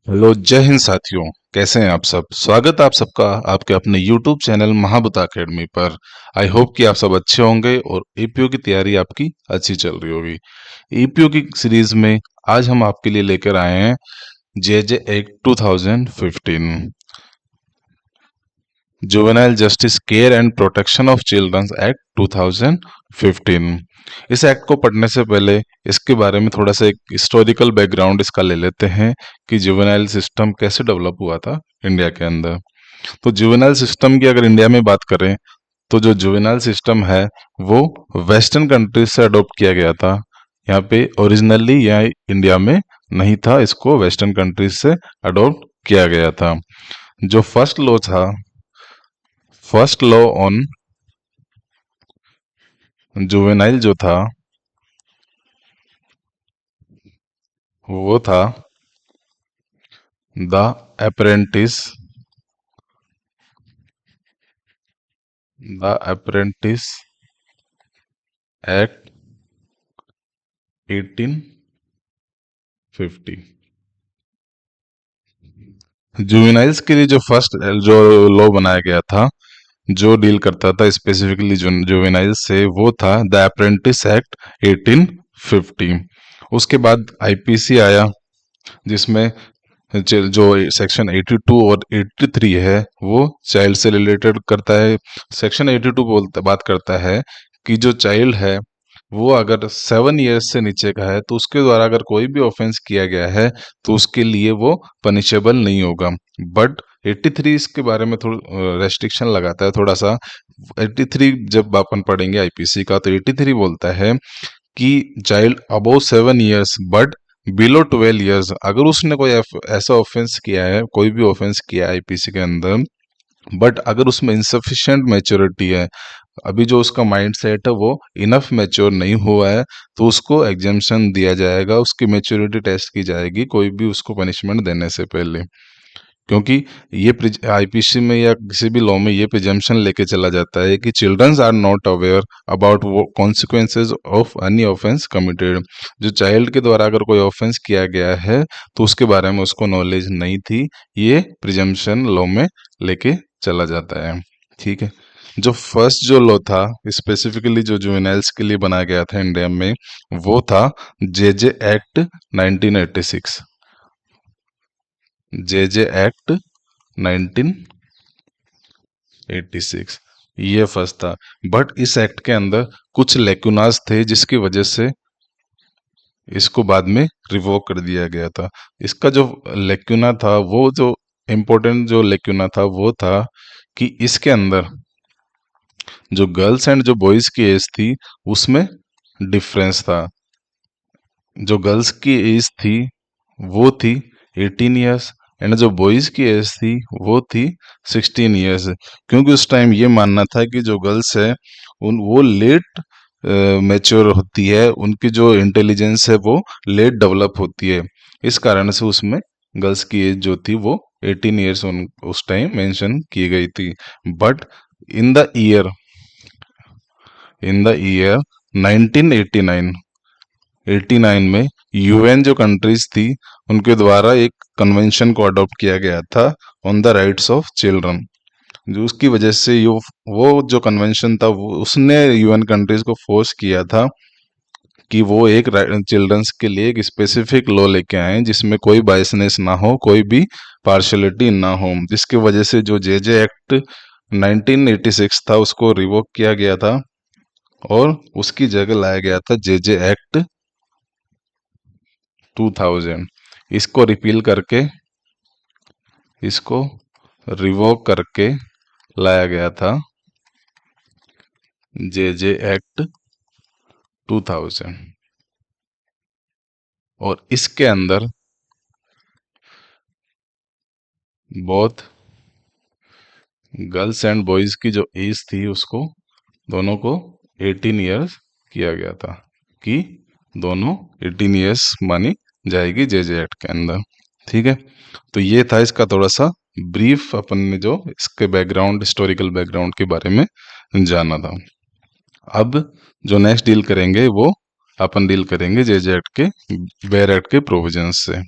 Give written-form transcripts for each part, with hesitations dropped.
Hello, जय हिंद साथियों। कैसे हैं आप सब? स्वागत है आप सबका आपके अपने YouTube चैनल महाबुता एकेडमी पर। आई होप कि आप सब अच्छे होंगे और एपीओ की तैयारी आपकी अच्छी चल रही होगी। एपीओ की सीरीज में आज हम आपके लिए लेकर आए हैं JJ act 2015, juvenile justice care and protection of childrens act 2015। इस एक्ट को पढ़ने से पहले इसके बारे में थोड़ा सा एक हिस्टोरिकल बैकग्राउंड इसका ले लेते हैं कि जुवेनाइल सिस्टम कैसे डेवलप हुआ था इंडिया के अंदर। तो जुवेनाइल सिस्टम की अगर इंडिया में बात करें तो जो जुवेनाइल सिस्टम है वो वेस्टर्न कंट्रीज से अडॉप्ट किया गया था। यहाँ पे ओरिजिनली यहाँ इंडिया में नहीं था, इसको वेस्टर्न कंट्रीज से अडॉप्ट किया गया था। जो फर्स्ट लॉ ऑन जुवेनाइल जो था वो था the apprentice apprentice act 1850। Juveniles के लिए जो फर्स्ट जो लॉ बनाया गया था, जो डील करता था स्पेसिफिकली जुवेनाइल से, वो था द अप्रेंटिस एक्ट 1850। उसके बाद आईपीसी आया, जिसमें जो सेक्शन 82 और 83 है वो चाइल्ड से रिलेटेड करता है। सेक्शन 82 बात करता है कि जो चाइल्ड है वो अगर 7 इयर्स से नीचे का है तो उसके द्वारा अगर कोई भी ऑफेंस किया गया है तो उसके लिए वो पनिशेबल नहीं होगा। बट 83 इसके बारे में थोड़ा रेस्ट्रिक्शन लगाता है थोड़ा सा। 83 जब अपन पढ़ेंगे आईपीसी का तो 83 बोलता है कि child above 7 years but below 12 years, अगर उसने कोई ऐसा ऑफेंस किया है, कोई भी ऑफेंस किया है आईपीसी के अंदर, बट अगर उसमें इंसफिशिएंट मैच्योरिटी है, अभी जो उसका माइंड सेट है वो इनफ मैच्योर नहीं हुआ है, तो उसको एग्जेम्पशन दिया जाएगा, उसकी मैच्योरिटी टेस्ट की जाएगी कोई भी उसको पनिशमेंट देने से पहले। क्योंकि ये आईपीसी में या किसी भी लॉ में ये प्रिजम्पशन लेके चला जाता है कि childrens are not aware about consequences of any offence committed. जो चाइल्ड के द्वारा अगर कोई ऑफेंस किया गया है तो उसके बारे में उसको नॉलेज नहीं थी, ये प्रिजम्पशन लॉ में लेके चला जाता है। ठीक है। जो फर्स्ट जो लॉ था स्पेसिफिकली जो जुवेनाइल्स के लिए बनाया गया था इंडिया में, वो था जेजे एक्ट 1986। जेजे एक्ट 1986 ये फर्स्ट था। बट इस एक्ट के अंदर कुछ लेकुनास थे जिसकी वजह से इसको बाद में रिवोक कर दिया गया था। इसका जो लेक्यूना था, वो जो इम्पोर्टेंट जो लेक्यूना था वो था कि इसके अंदर जो गर्ल्स एंड जो बॉयज की एज थी उसमें डिफरेंस था। जो गर्ल्स की एज थी वो थी 18 इयर्स एंड जो बॉयज की एज थी वो थी 16 इयर्स। क्योंकि उस टाइम ये मानना था कि जो गर्ल्स है उन वो लेट मैच्योर होती है, उनकी जो इंटेलिजेंस है वो लेट डेवलप होती है। इस कारण से उसमें गर्ल्स की एज जो थी वो 18 इयर्स उस टाइम मेंशन की गई थी। But in the year in the year 1989 89 में यूएन जो कंट्रीज थी उनके द्वारा एक कन्वेंशन को अडॉप्ट किया गया था on the rights of children. जो उसकी वजह से यो वो जो कन्वेंशन था वो उसने यूएन कंट्रीज को फोर्स किया था कि वो एक चिल्ड्रंस के लिए एक स्पेसिफिक लॉ लेके आए जिसमें कोई बायसनेस ना हो, कोई भी पार्शलिटी ना हो, जिसकी वजह से जो जेजे एक्ट 1986 था उसको रिवोक किया गया था और उसकी जगह लाया गया था जेजे एक्ट 2000। इसको रिपील करके, इसको रिवोक करके लाया गया था जेजे एक्ट 2000। और इसके अंदर बहुत गर्ल्स एंड बॉयज की जो एज थी उसको दोनों को 18 इयर्स किया गया था कि दोनों 18 इयर्स मानी जाएगी जेजे एक्ट के अंदर। ठीक है। तो ये था इसका थोड़ा सा ब्रीफ, अपन ने जो इसके बैकग्राउंड हिस्टोरिकल बैकग्राउंड के बारे में जाना था। अब जो नेक्स्ट डील करेंगे वो अपन डील करेंगे जेजे एक्ट के, वेयर एक्ट के प्रोविजंस से।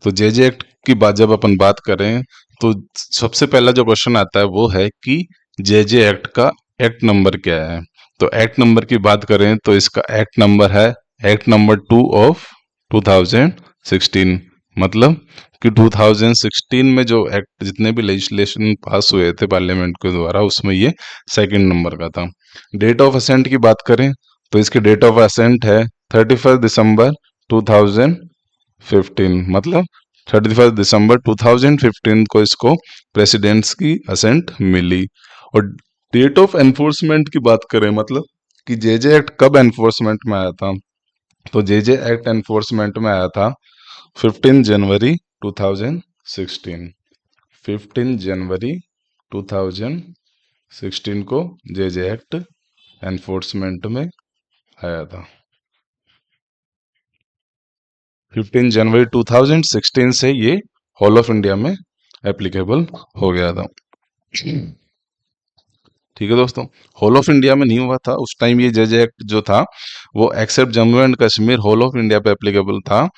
तो जेजे एक्ट की बात जब अपन बात करें तो सबसे पहला जो क्वेश्चन आता है वो है कि जे एक्ट का एक्ट नंबर क्या है। तो एक्ट नंबर की बात करें तो इसका एक्ट नंबर है एक्ट नंबर 2 ऑफ 2016। मतलब कि 2016 में जो एक्ट जितने भी लेजिस्लेशन पास हुए थे पार्लियामेंट के द्वारा उसमें ये सेकंड नंबर का था। डेट ऑफ असेंट की बात करें तो इसकी डेट ऑफ असेंट है 31 दिसंबर 2015। मतलब 31 दिसंबर 2015 को इसको प्रेसिडेंट्स की असेंट मिली। और डेट ऑफ एनफोर्समेंट की बात करें मतलब कि जे एक्ट कब एनफोर्समेंट में आया था, तो जे एक्ट एनफोर्समेंट में आया था 15 जनवरी 2016। 15 जनवरी 2016 को जे एक्ट एनफोर्समेंट में आया था। 15 जनवरी 2016 से ये होल ऑफ इंडिया में एप्लीकेबल हो गया था। ठीक है दोस्तों, होल ऑफ इंडिया में नहीं हुआ था उस टाइम। ये जे एक्ट जो था वो except Jammu and Kashmir whole of India पे एप्लीकेबल था।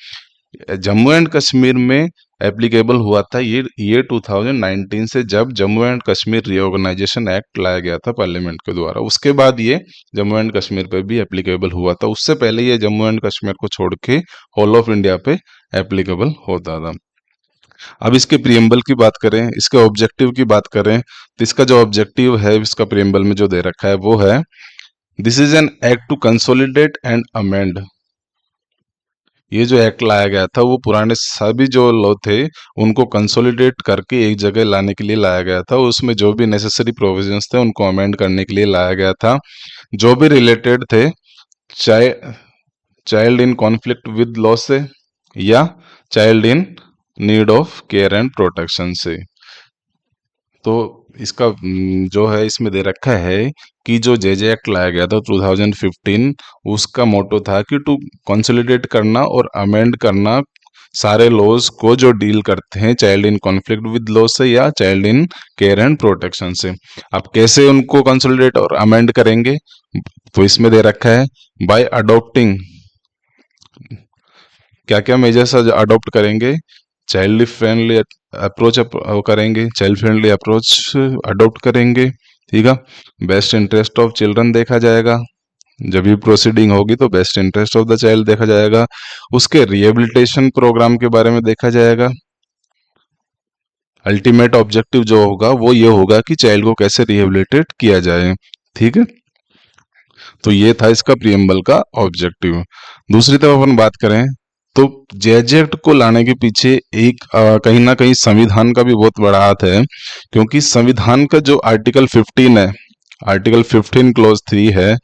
जम्मू एंड कश्मीर में एप्लीकेबल हुआ था ये 2019 से, जब Jammu and Kashmir reorganisation act लाया गया था पार्लियामेंट के द्वारा। उसके बाद ये जम्मू एंड कश्मीर पे भी एप्लीकेबल हुआ था। उससे पहले ये जम्मू एंड कश्मीर को छोड़ के होल ऑफ इंडिया पे एप्लीकेबल होता था। अब इसके प्रियम्बल की बात करें, इसके ऑब्जेक्टिव की बात करें तो इसका जो ऑब्जेक्टिव है इसका प्रियम्बल में जो दे रखा है वो है this is an act to consolidate and amend. ये जो एक्ट लाया गया था वो पुराने सभी जो लॉ थे उनको कंसोलिडेट करके एक जगह लाने के लिए लाया गया था। उसमें जो भी नेसेसरी प्रोविजंस थे उनको अमेंड करने के लिए लाया गया था, जो भी रिलेटेड थे चाहे child in conflict with law से या child in need of care and protection से। तो इसका जो है इसमें दे रखा है कि जो जे एक्ट लाया गया था 2015, उसका मोटो था कि टू कंसोलिडेट करना और अमेंड करना सारे लॉज को जो डील करते हैं child in conflict with law से या child in care and protection से। अब कैसे उनको कंसोलिडेट और अमेंड करेंगे तो इसमें दे रखा है बाय अडॉप्टिंग, क्या क्या मेजर्स अडॉप्ट करेंगे। चाइल्ड फ्रेंडली अप्रोच करेंगे, चाइल्ड फ्रेंडली अप्रोच अडॉप्ट करेंगे। ठीक है, बेस्ट इंटरेस्ट ऑफ चिल्ड्रन देखा जाएगा, जब भी प्रोसीडिंग होगी तो best interest of the child देखा जाएगा। उसके रिहेबिलिटेशन प्रोग्राम के बारे में देखा जाएगा। अल्टीमेट ऑब्जेक्टिव जो होगा वो ये होगा कि चाइल्ड को कैसे रिहेबिलिटेट किया जाए। ठीक है, तो ये था इसका प्रियम्बल का ऑब्जेक्टिव। दूसरी तरफ अपन बात करें तो जे एक्ट को लाने के पीछे एक कहीं ना कहीं संविधान का भी बहुत बड़ा हाथ है, क्योंकि संविधान का जो आर्टिकल 15 है, आर्टिकल 15 क्लॉज 3 है,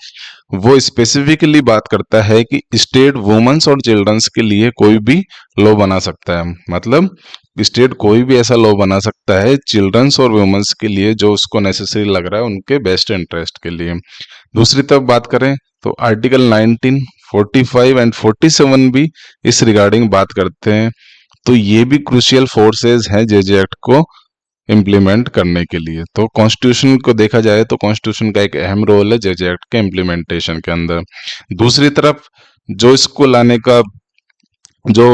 वो स्पेसिफिकली बात करता है कि स्टेट वुमेन्स और चिल्ड्रंस के लिए कोई भी लॉ बना सकता है। मतलब स्टेट कोई भी ऐसा लॉ बना सकता है चिल्ड्रंस और वुमेन्स के लिए जो उसको नेसेसरी लग रहा है उनके बेस्ट इंटरेस्ट के लिए। दूसरी तरफ बात करें तो आर्टिकल 19, 45 एंड 47 भी इस रिगार्डिंग बात करते हैं। तो ये भी क्रूशियल फोर्सेस हैं जे एक्ट को इम्प्लीमेंट करने के लिए। तो कॉन्स्टिट्यूशन को देखा जाए तो कॉन्स्टिट्यूशन का एक अहम रोल है जे एक्ट के इम्प्लीमेंटेशन के अंदर। दूसरी तरफ जो इसको लाने का जो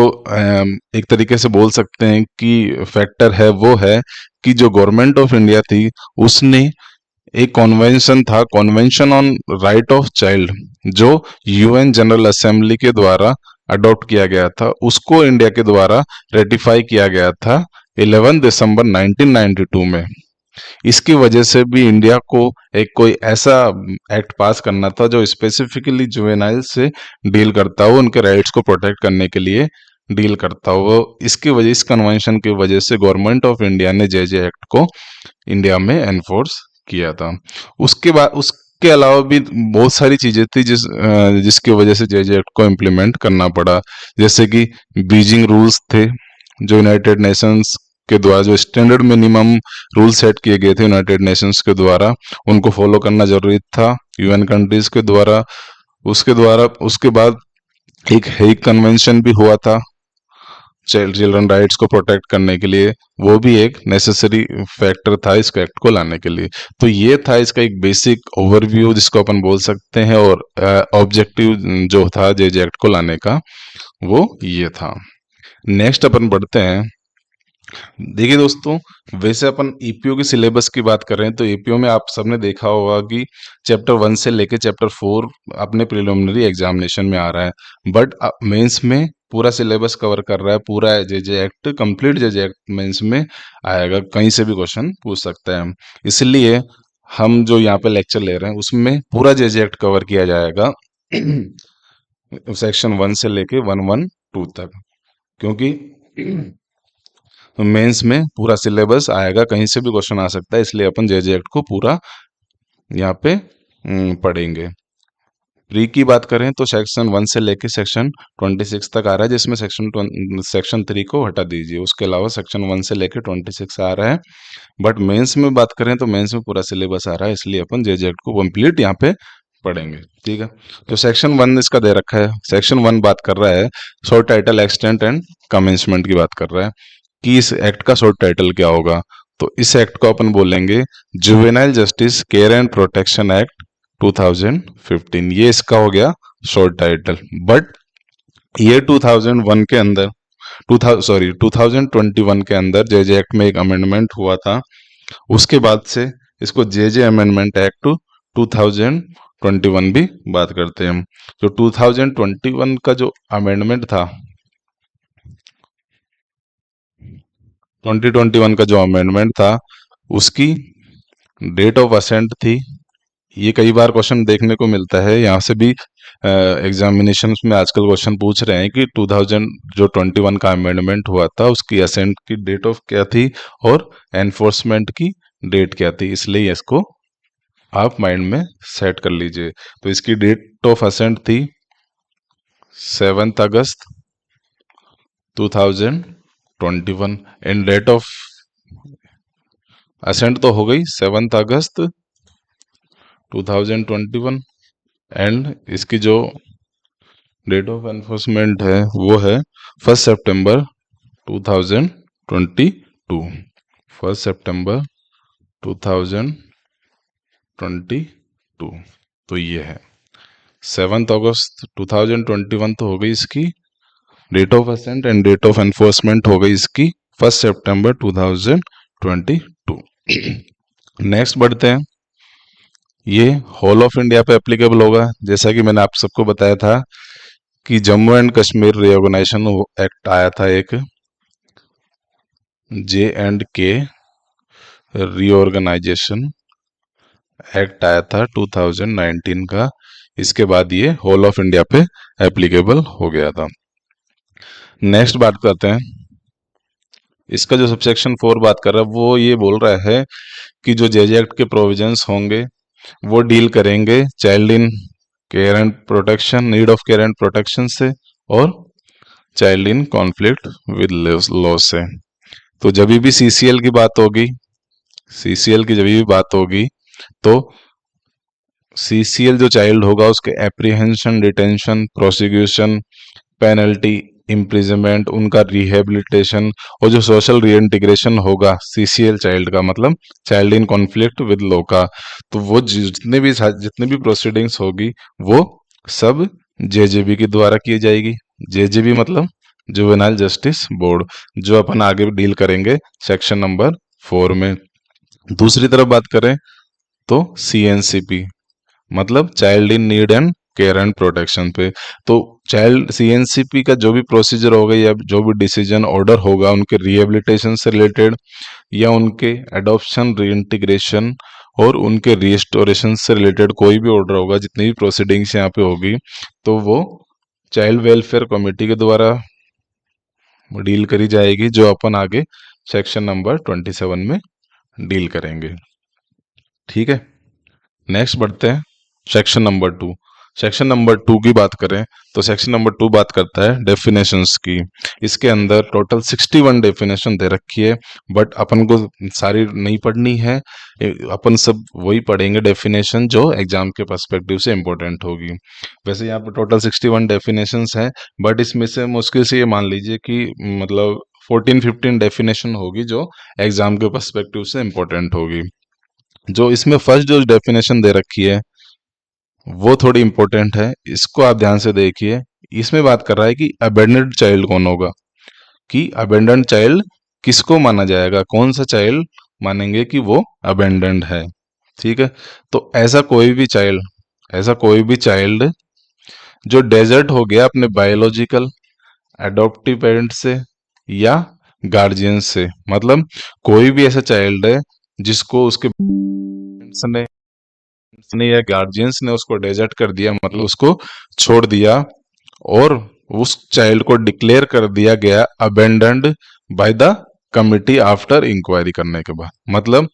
एक तरीके से बोल सकते हैं कि फैक्टर है वो है कि जो गवर्नमेंट ऑफ इंडिया थी उसने एक कॉन्वेंशन था, convention on right of child, जो यूएन जनरल असेंबली के द्वारा अडॉप्ट किया गया था, उसको इंडिया के द्वारा रेटिफाई किया गया था 11 दिसंबर 1992 में। इसकी वजह से भी इंडिया को एक कोई ऐसा एक्ट पास करना था जो स्पेसिफिकली जुवेनाइल से डील करता हो, उनके राइट्स को प्रोटेक्ट करने के लिए डील करता हो। इसकी वजह, इस कन्वेंशन की वजह से गवर्नमेंट ऑफ इंडिया ने जे एक्ट को इंडिया में एनफोर्स किया था। उसके बाद उसके अलावा भी बहुत सारी चीजें थी जिसकी वजह से जे एक्ट को इम्प्लीमेंट करना पड़ा, जैसे कि बीजिंग रूल्स थे जो यूनाइटेड नेशंस के द्वारा, जो स्टैंडर्ड मिनिमम रूल सेट किए गए थे यूनाइटेड नेशंस के द्वारा, उनको फॉलो करना जरूरी था यूएन कंट्रीज के द्वारा। उसके बाद एक हेग कन्वेंशन भी हुआ था चिल्ड्रन राइट्स को प्रोटेक्ट करने के लिए, वो भी एक नेसेसरी फैक्टर था इस एक्ट को लाने के लिए। तो ये था इसका एक बेसिक ओवरव्यू जिसको अपन बोल सकते हैं, और ऑब्जेक्टिव जो था जे एक्ट को लाने का वो ये था। नेक्स्ट अपन बढ़ते हैं देखिए दोस्तों, वैसे अपन ईपीओ के सिलेबस की बात कर रहे हैं तो ईपीओ में आप सबने देखा होगा कि चैप्टर 1 से लेके चैप्टर 4 अपने प्रिलिमिनरी एग्जामिनेशन में आ रहा है, बट मेंस में पूरा सिलेबस कवर कर रहा है, पूरा JJ act complete JJ act mains में आएगा, कहीं से भी क्वेश्चन पूछ सकता है। इसलिए हम जो यहाँ पे लेक्चर ले रहे हैं उसमें पूरा जेजे एक्ट कवर किया जाएगा सेक्शन 1 से लेके 112 तक, क्योंकि मेंस में पूरा सिलेबस आएगा, कहीं से भी क्वेश्चन आ सकता है, इसलिए अपन जेजे एक्ट को पूरा यहाँ पे पढ़ेंगे। प्री की बात करें तो सेक्शन 1 से लेके सेक्शन 26 तक आ रहा है, जिसमें सेक्शन 3 को हटा दीजिए, उसके अलावा सेक्शन 1 से लेके 26 आ रहा है। बट मेंस में बात करें तो मेंस में पूरा सिलेबस आ रहा है, इसलिए अपन जेजे एक्ट को कंप्लीट यहाँ पे पढ़ेंगे। ठीक है, तो सेक्शन 1 इसका दे रखा है। सेक्शन 1 बात कर रहा है short title, extent and commencement की बात कर रहा है कि इस एक्ट का शॉर्ट टाइटल क्या होगा। तो इस एक्ट को अपन बोलेंगे juvenile justice care and protection act 2015, ये इसका हो गया शॉर्ट टाइटल। बट ये 2001 के अंदर 2021 के अंदर जेजे एक्ट में एक अमेंडमेंट हुआ था, उसके बाद से इसको जेजे अमेंडमेंट एक्ट 2021 भी बात करते हैं। जो 2021 का जो अमेंडमेंट था, 2021 का जो अमेंडमेंट था उसकी डेट ऑफ असेंट थी, ये कई बार क्वेश्चन देखने को मिलता है, यहाँ से भी एग्जामिनेशन में आजकल क्वेश्चन पूछ रहे हैं कि 2000 जो 21 का अमेंडमेंट हुआ था उसकी असेंट की डेट ऑफ क्या थी और एनफोर्समेंट की डेट क्या थी, इसलिए इसको आप माइंड में सेट कर लीजिए। तो इसकी डेट ऑफ असेंट थी 7 अगस्त 2021 एंड डेट ऑफ असेंट तो हो गई 7 अगस्त 2021 एंड इसकी जो डेट ऑफ एनफोर्समेंट है वो है 1 सितंबर 2022, 1 सितंबर 2022। तो ये है 7 अगस्त 2021 तो हो गई इसकी date of assent and date of enforcement हो गई इसकी 1 सितंबर 2022। नेक्स्ट बढ़ते हैं, ये होल ऑफ इंडिया पे एप्लीकेबल होगा। जैसा कि मैंने आप सबको बताया था कि Jammu and Kashmir reorganisation act आया था, एक JNK रिऑर्गेनाइजेशन एक्ट आया था 2019 का, इसके बाद ये होल ऑफ इंडिया पे एप्लीकेबल हो गया था। नेक्स्ट बात करते हैं, इसका जो सबसेक्शन 4 बात कर रहा है वो ये बोल रहा है कि जो जेजे एक्ट के प्रोविजंस होंगे वो डील करेंगे child in care and protection, need of care and protection से, और child in conflict with law से। तो जब भी सीसीएल की बात होगी, सीसीएल की जब भी बात होगी तो सीसीएल जो चाइल्ड होगा उसके apprehension, detention, prosecution, penalty, imprisonment, उनका रिहेबिलिटेशन और जो सोशल रीइंटीग्रेशन होगा सीसीएल चाइल्ड का, मतलब child in conflict with law का, तो वो जितने भी प्रोसीडिंग्स होगी वो सब जेजेबी के द्वारा की जाएगी। जेजेबी मतलब जुवेनाइल जस्टिस बोर्ड, जो अपन आगे डील करेंगे सेक्शन नंबर 4 में। दूसरी तरफ बात करें तो सीएनसीपी मतलब child in need and care and protection पे, तो चाइल्ड सीएनसीपी का जो भी प्रोसीजर होगा या जो भी डिसीजन ऑर्डर होगा उनके रिहेबिलिटेशन से रिलेटेड या उनके एडॉप्शन, रीइंटीग्रेशन और उनके रिस्टोरेशन से रिलेटेड कोई भी ऑर्डर होगा, जितनी भी प्रोसीडिंग्स यहाँ पे होगी तो वो चाइल्ड वेलफेयर कमेटी के द्वारा डील करी जाएगी, जो अपन आगे सेक्शन नंबर 27 में डील करेंगे। ठीक है, नेक्स्ट बढ़ते हैं सेक्शन नंबर 2। सेक्शन नंबर 2 की बात करें तो सेक्शन नंबर 2 बात करता है डेफिनेशंस की। इसके अंदर टोटल 61 डेफिनेशन दे रखी है, बट अपन को सारी नहीं पढ़नी है, अपन सब वही पढ़ेंगे डेफिनेशन जो एग्जाम के पर्सपेक्टिव से इंपॉर्टेंट होगी। वैसे यहाँ पर टोटल 61 डेफिनेशंस हैं, बट इसमें से मुश्किल से ये मान लीजिए कि मतलब 14-15 डेफिनेशन होगी जो एग्जाम के पर्सपेक्टिव से इंपॉर्टेंट होगी। जो इसमें फर्स्ट जो डेफिनेशन दे रखी है वो थोड़ी इंपॉर्टेंट है, इसको आप ध्यान से देखिए। इसमें बात कर रहा है कि अबेंडेंड चाइल्ड कौन होगा, कि अबेंडेंड चाइल्ड किसको माना जाएगा, कौन सा चाइल्ड मानेंगे कि वो अबेंडेंड है। ठीक है, तो ऐसा कोई भी चाइल्ड जो डेजर्ट हो गया अपने बायोलॉजिकल अडॉप्टिव पेरेंट्स से या गार्जियन से, मतलब कोई भी ऐसा चाइल्ड है जिसको उसके parents ने या गार्जियंस ने उसको डेजर्ट कर दिया, मतलब उसको छोड़ दिया, और उस चाइल्ड को डिक्लेयर कर दिया गया abandoned by the committee after inquiry करने के बाद, मतलब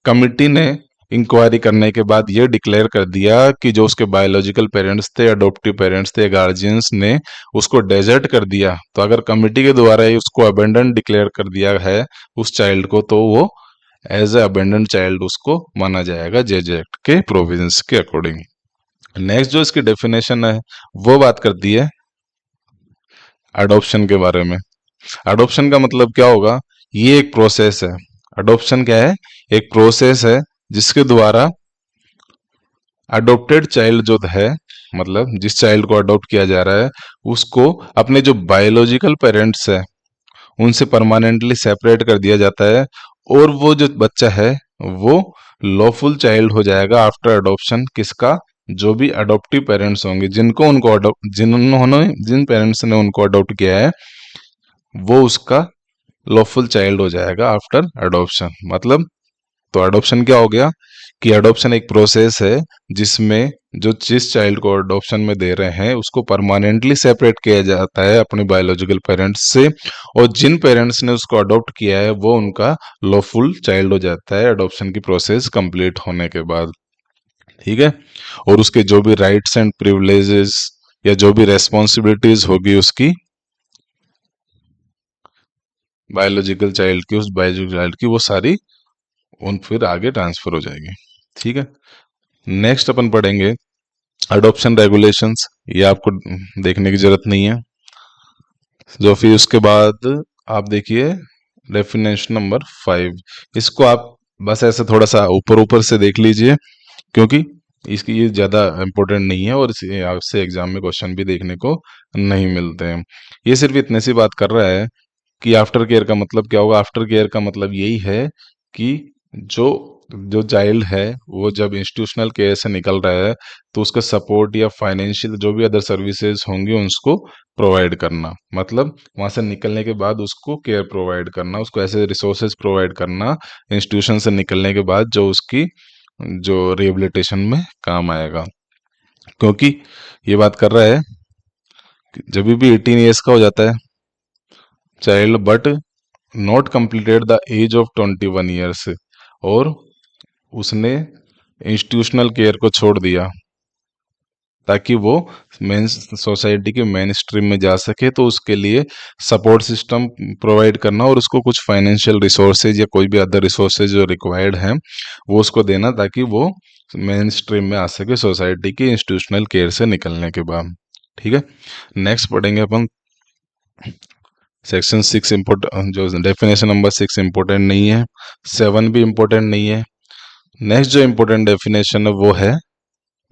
कमिटी ने इंक्वायरी करने के बाद ये डिक्लेयर कर दिया कि जो उसके बायोलॉजिकल पेरेंट्स थे, अडॉप्टिव पेरेंट्स थे, गार्जियंस ने उसको डेजर्ट कर दिया, तो अगर कमिटी के द्वारा ही उसको अबेंडन डिक्लेयर कर दिया है उस चाइल्ड को, तो वो एज ए अबेंडन चाइल्ड उसको माना जाएगा जेजे एक्ट के प्रोविजंस के अकॉर्डिंग। नेक्स्ट जो इसकी डेफिनेशन है वो बात करती है अडॉप्शन के बारे में। अडॉप्शन का मतलब क्या होगा, ये एक प्रोसेस है। अडॉप्शन क्या है, एक प्रोसेस है जिसके द्वारा अडॉप्टेड चाइल्ड जो है, मतलब जिस चाइल्ड को अडॉप्ट किया जा रहा है, उसको अपने जो बायोलॉजिकल पेरेंट्स है उनसे परमानेंटली सेपरेट कर दिया जाता है, और वो जो बच्चा है वो लॉफुल चाइल्ड हो जाएगा आफ्टर अडॉप्शन किसका, जो भी अडॉप्टिव पेरेंट्स होंगे, जिन पेरेंट्स ने उनको अडॉप्ट किया है, वो उसका लॉफुल चाइल्ड हो जाएगा आफ्टर अडॉप्शन। मतलब तो अडॉप्शन क्या हो गया कि अडॉप्शन एक प्रोसेस है जिसमें जो जिस चाइल्ड को अडॉप्शन में दे रहे हैं उसको परमानेंटली सेपरेट किया जाता है अपने बायोलॉजिकल पेरेंट्स से, और जिन पेरेंट्स ने उसको अडॉप्ट किया है वो उनका लॉफुल चाइल्ड हो जाता है अडॉप्शन की प्रोसेस कंप्लीट होने के बाद। ठीक है, और उसके जो भी राइट्स एंड प्रिविलेजेस या जो भी रेस्पॉन्सिबिलिटीज होगी उसकी उस बायोलॉजिकल चाइल्ड की वो सारी उन फिर आगे ट्रांसफर हो जाएगी। ठीक है, नेक्स्ट अपन पढ़ेंगे अडॉप्शन रेगुलेशंस। ये आपको देखने की जरूरत नहीं है। जो फिर उसके बाद आप देखिए डेफिनेशन नंबर 5। इसको आप बस ऐसे थोड़ा सा ऊपर ऊपर से देख लीजिए, क्योंकि इसकी ये ज्यादा इम्पोर्टेंट नहीं है और इसे आपसे एग्जाम में क्वेश्चन भी देखने को नहीं मिलते हैं। ये सिर्फ इतने सी बात कर रहा है कि आफ्टर केयर का मतलब क्या होगा। आफ्टर केयर का मतलब यही है कि जो जो चाइल्ड है वो जब इंस्टीट्यूशनल केयर से निकल रहा है तो उसका सपोर्ट या फाइनेंशियल जो भी अदर सर्विसेज होंगी उसको प्रोवाइड करना, मतलब वहां से निकलने के बाद उसको केयर प्रोवाइड करना, उसको ऐसे रिसोर्सेज प्रोवाइड करना इंस्टीट्यूशन से निकलने के बाद जो उसकी जो रिहेबिलिटेशन में काम आएगा। क्योंकि ये बात कर रहा है कि जब भी 18 ईयर्स का हो जाता है child, but not completed the age of 21 years, और उसने इंस्टीट्यूशनल केयर को छोड़ दिया ताकि वो मेन सोसाइटी के मेन स्ट्रीम में जा सके, तो उसके लिए सपोर्ट सिस्टम प्रोवाइड करना और उसको कुछ फाइनेंशियल रिसोर्सेज या कोई भी अदर रिसोर्सेज जो रिक्वायर्ड हैं वो उसको देना ताकि वो मेन स्ट्रीम में आ सके सोसाइटी की इंस्टीट्यूशनल केयर से निकलने के बाद। ठीक है, नेक्स्ट पढ़ेंगे अपन सेक्शन 6 इम्पोर्टेंट, जो डेफिनेशन नंबर 6 इम्पोर्टेंट नहीं है, 7 भी इम्पोर्टेंट नहीं है। नेक्स्ट जो इम्पोर्टेंट डेफिनेशन है वो है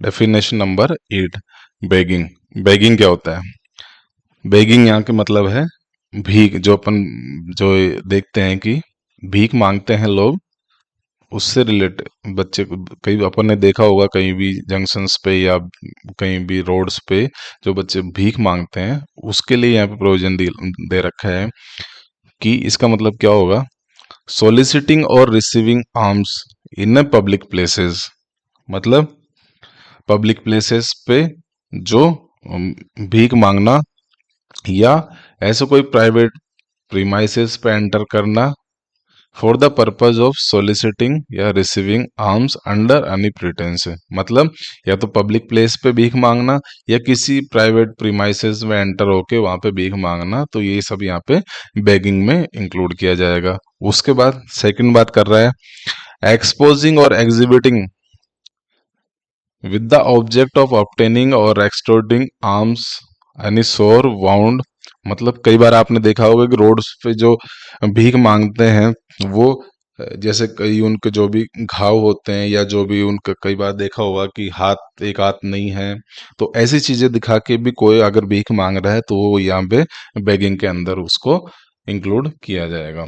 डेफिनेशन नंबर 8, बेगिंग। बेगिंग क्या होता है, बेगिंग यहाँ के मतलब है भीख। जो अपन जो देखते हैं कि भीख मांगते हैं लोग, उससे रिलेट बच्चे को कहीं अपन ने देखा होगा कहीं भी जंक्शंस पे या कहीं भी रोड्स पे जो बच्चे भीख मांगते हैं, उसके लिए यहाँ पे प्रोविजन दे रखा है कि इसका मतलब क्या होगा, सोलिसिटिंग और receiving arms in public places, मतलब पब्लिक प्लेसेस पे जो भीख मांगना या ऐसा कोई प्राइवेट प्रीमाइसेस पे एंटर करना for the purpose of soliciting या receiving arms under any pretence, मतलब या तो पब्लिक प्लेस पे भीख मांगना या किसी प्राइवेट प्रीमाइसेस में एंटर होके वहां पे भीख मांगना, तो ये सब यहाँ पे बेगिंग में इंक्लूड किया जाएगा। उसके बाद सेकंड बात कर रहा है एक्सपोजिंग और exhibiting with the object of obtaining or extorting arms any sore wound, मतलब कई बार आपने देखा होगा कि रोड्स पे जो भीख मांगते हैं वो जैसे कई उनके जो भी घाव होते हैं या जो भी उनका कई बार देखा होगा कि एक हाथ नहीं है, तो ऐसी चीजें दिखा के भी कोई अगर भीख मांग रहा है तो वो यहाँ पे बेगिंग के अंदर उसको इंक्लूड किया जाएगा।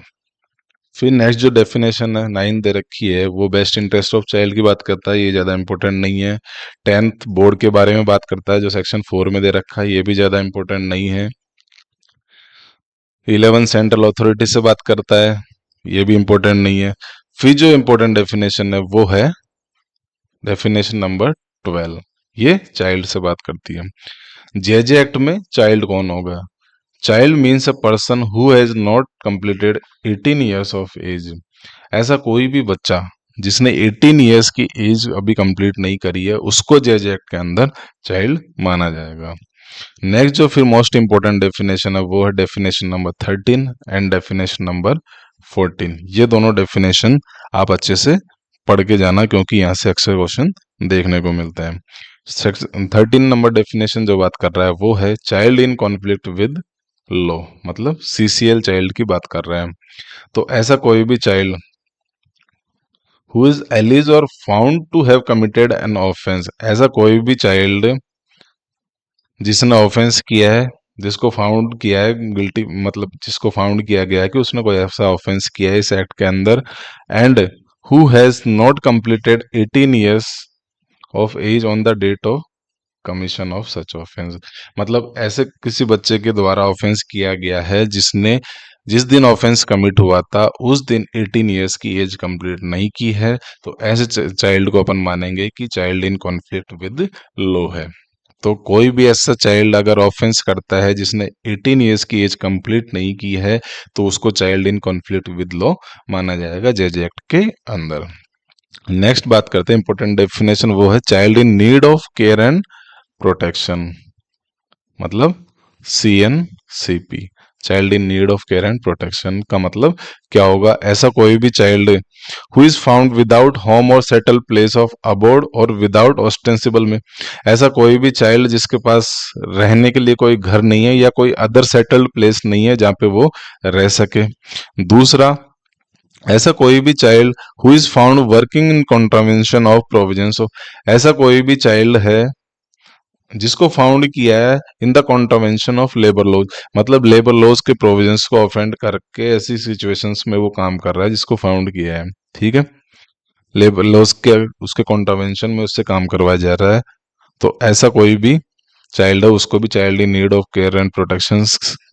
फिर नेक्स्ट जो डेफिनेशन है 9 दे रखी है वो बेस्ट इंटरेस्ट ऑफ चाइल्ड की बात करता है, ये ज़्यादा इंपॉर्टेंट नहीं है। 10th बोर्ड के बारे में बात करता है जो सेक्शन 4 में दे रखा है, ये भी ज़्यादा इंपॉर्टेंट नहीं है। 11 सेंट्रल अथॉरिटी से बात करता है, ये भी इंपॉर्टेंट नहीं है। फिर जो इंपॉर्टेंट डेफिनेशन है वो है डेफिनेशन नंबर 12, ये चाइल्ड से बात करती है। जेजे एक्ट में चाइल्ड कौन होगा? Child means a person who has not completed 18 years of age. ऐसा कोई भी बच्चा जिसने 18 ईयर्स की एज अभी कंप्लीट नहीं करी है उसको जेजे एक्ट के अंदर चाइल्ड माना जाएगा। नेक्स्ट जो फिर मोस्ट इंपॉर्टेंट डेफिनेशन है वो है definition number 13 and definition number 14। ये दोनों डेफिनेशन आप अच्छे से पढ़ के जाना क्योंकि यहाँ से अक्सर क्वेश्चन देखने को मिलता है। सेक्शन 13 नंबर डेफिनेशन जो बात कर रहा है वो है child in conflict with law, मतलब सीसीएल चाइल्ड की बात कर रहे हैं। तो ऐसा कोई भी चाइल्ड हु इज एलिज और found to have committed an offence, ऐसा कोई भी चाइल्ड जिसने ऑफेंस किया है, जिसको फाउंड किया है गिल्टी, मतलब जिसको फाउंड किया गया है कि उसने कोई ऐसा ऑफेंस किया है इस एक्ट के अंदर, and who has not completed 18 years of age on the date of commission of such offence, मतलब ऐसे किसी बच्चे के द्वारा ऑफेंस किया गया है जिसने जिस दिन ऑफेंस कमिट हुआ था उस दिन 18 ईयर्स की एज कंप्लीट नहीं की है, तो ऐसे चाइल्ड को अपन मानेंगे कि child in conflict with law है। तो कोई भी ऐसा चाइल्ड अगर ऑफेंस करता है जिसने 18 ईयर्स की एज कंप्लीट नहीं की है तो उसको child in conflict with law माना जाएगा जेजे एक्ट के अंदर। नेक्स्ट बात करते हैं इंपॉर्टेंट डेफिनेशन, वो है child in need of care and protection, मतलब CNCP, child in need of care and protection का मतलब क्या होगा? ऐसा कोई भी child who is found without home और सेटल प्लेस ऑफ अबोर्ड और विदाउट ऑस्टेंसिबल में, ऐसा कोई भी चाइल्ड जिसके पास रहने के लिए कोई घर नहीं है या कोई अदर सेटल्ड प्लेस नहीं है जहाँ पे वो रह सके। दूसरा, ऐसा कोई भी child who is found working in contravention of provisions of, ऐसा कोई भी चाइल्ड है जिसको फाउंड किया है in the contravention of labour laws, मतलब लेबर लॉज के प्रोविजंस को ऑफेंड करके ऐसी सिचुएशंस में वो काम कर रहा है जिसको फाउंड किया है, ठीक है, लेबर लॉज के उसके कॉन्ट्रावेंशन में उससे काम करवाया जा रहा है, तो ऐसा कोई भी चाइल्ड है उसको भी child in need of care and protection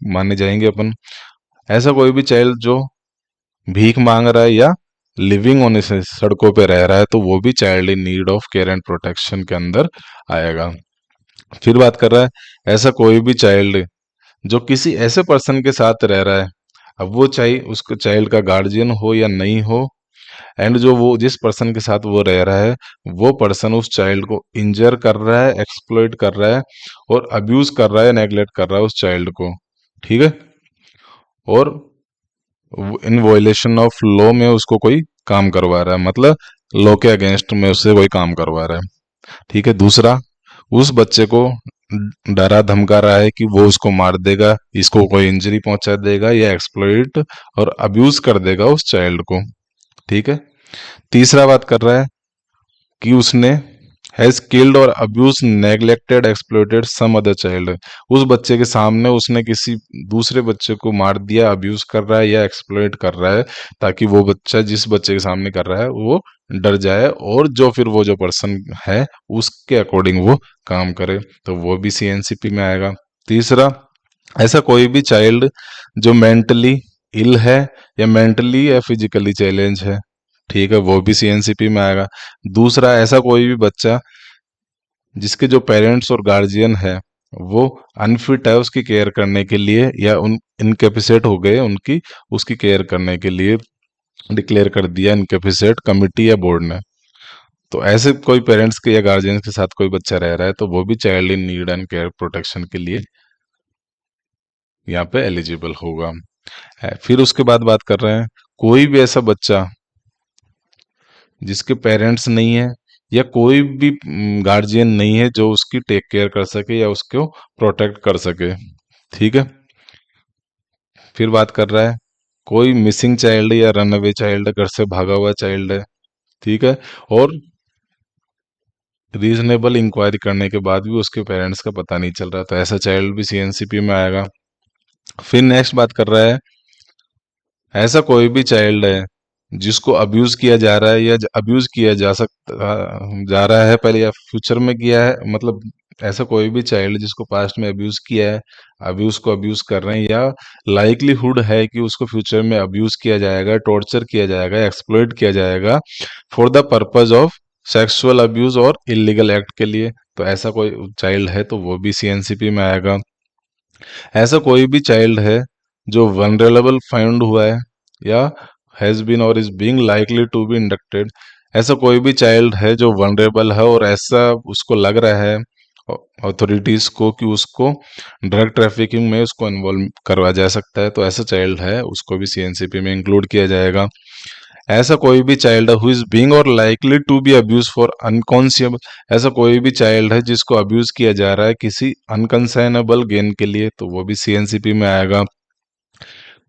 माने जाएंगे अपन। ऐसा कोई भी चाइल्ड जो भीख मांग रहा है या लिविंग ऑन सड़कों पे रह रहा है तो वो भी child in need of care and protection के अंदर आएगा। फिर बात कर रहा है ऐसा कोई भी चाइल्ड जो किसी ऐसे पर्सन के साथ रह रहा है, अब वो चाहे उसको चाइल्ड का गार्जियन हो या नहीं हो, एंड जो वो जिस पर्सन के साथ वो रह रहा है वो पर्सन उस चाइल्ड को इंजर कर रहा है, एक्सप्लॉइट कर रहा है और अब्यूज कर रहा है, नेग्लेक्ट कर रहा है उस चाइल्ड को, ठीक है, और इन वॉयलेशन ऑफ लॉ में उसको कोई काम करवा रहा है, मतलब लॉ के अगेंस्ट में उससे कोई काम करवा रहा है, ठीक है। दूसरा, उस बच्चे को डरा धमका रहा है कि वो उसको मार देगा, इसको कोई इंजरी पहुंचा देगा या एक्सप्लॉइट और अब्यूज कर देगा उस चाइल्ड को, ठीक है। तीसरा बात कर रहा है कि उसने हैज किल्ड और abuse neglected exploited some other child, उस बच्चे के सामने उसने किसी दूसरे बच्चे को मार दिया, अब्यूज कर रहा है या एक्सप्लॉइट कर रहा है ताकि वो बच्चा जिस बच्चे के सामने कर रहा है वो डर जाए और जो फिर वो जो पर्सन है उसके अकॉर्डिंग वो काम करे, तो वो भी CNCP में आएगा। तीसरा, ऐसा कोई भी चाइल्ड जो मेंटली इल है या मेंटली या फिजिकली चैलेंज है, ठीक है, वो भी CNCP में आएगा। दूसरा, ऐसा कोई भी बच्चा जिसके जो पेरेंट्स और गार्जियन है वो अनफिट है उसकी केयर करने के लिए या उन इनकेपेसिट हो गए उनकी उसकी केयर करने के लिए, डिक्लेयर कर दिया इनकेपेसिट कमिटी या बोर्ड ने, तो ऐसे कोई पेरेंट्स के या गार्जियन के साथ कोई बच्चा रह रहा है तो वो भी child in need and care protection के लिए यहाँ पे एलिजिबल होगा। फिर उसके बाद बात कर रहे हैं कोई भी ऐसा बच्चा जिसके पेरेंट्स नहीं है या कोई भी गार्जियन नहीं है जो उसकी टेक केयर कर सके या उसको प्रोटेक्ट कर सके, ठीक है। फिर बात कर रहा है कोई मिसिंग चाइल्ड या रन अवे चाइल्ड, घर से भागा हुआ चाइल्ड है, ठीक है, और रीजनेबल इंक्वायरी करने के बाद भी उसके पेरेंट्स का पता नहीं चल रहा, तो ऐसा चाइल्ड भी CNCP में आएगा। फिर नेक्स्ट बात कर रहा है ऐसा कोई भी चाइल्ड है जिसको अब्यूज किया जा रहा है या अब्यूज किया जा रहा है पहले या फ्यूचर में किया है, मतलब ऐसा कोई भी चाइल्ड जिसको पास्ट में अब्यूज किया है, अभी उसको अब्यूज कर रहे हैं, या लाइकलीहुड है कि उसको फ्यूचर में अब्यूज किया जाएगा, टॉर्चर किया जाएगा, एक्सप्लॉइट किया जाएगा for the purpose of sexual abuse और इलीगल एक्ट के लिए, तो ऐसा कोई चाइल्ड है तो वो भी सीएनसीपी में आएगा। ऐसा कोई भी चाइल्ड है जो वनरेबल फाउंड हुआ है या हैज बीन और is being likely to be inducted, ऐसा कोई भी चाइल्ड है जो वनरेबल है और ऐसा उसको लग रहा है अथॉरिटीज को कि उसको ड्रग ट्रैफिकिंग में उसको इन्वॉल्व करवा जा सकता है, तो ऐसा चाइल्ड है उसको भी सीएनसीपी में इंक्लूड किया जाएगा। ऐसा कोई भी चाइल्ड है हु इज बीइंग और likely to be abuse for unconscionable, ऐसा कोई भी चाइल्ड है जिसको अब्यूज किया जा रहा है किसी अनकंसाइनेबल गेन के लिए, तो वो भी सीएनसीपी में आएगा।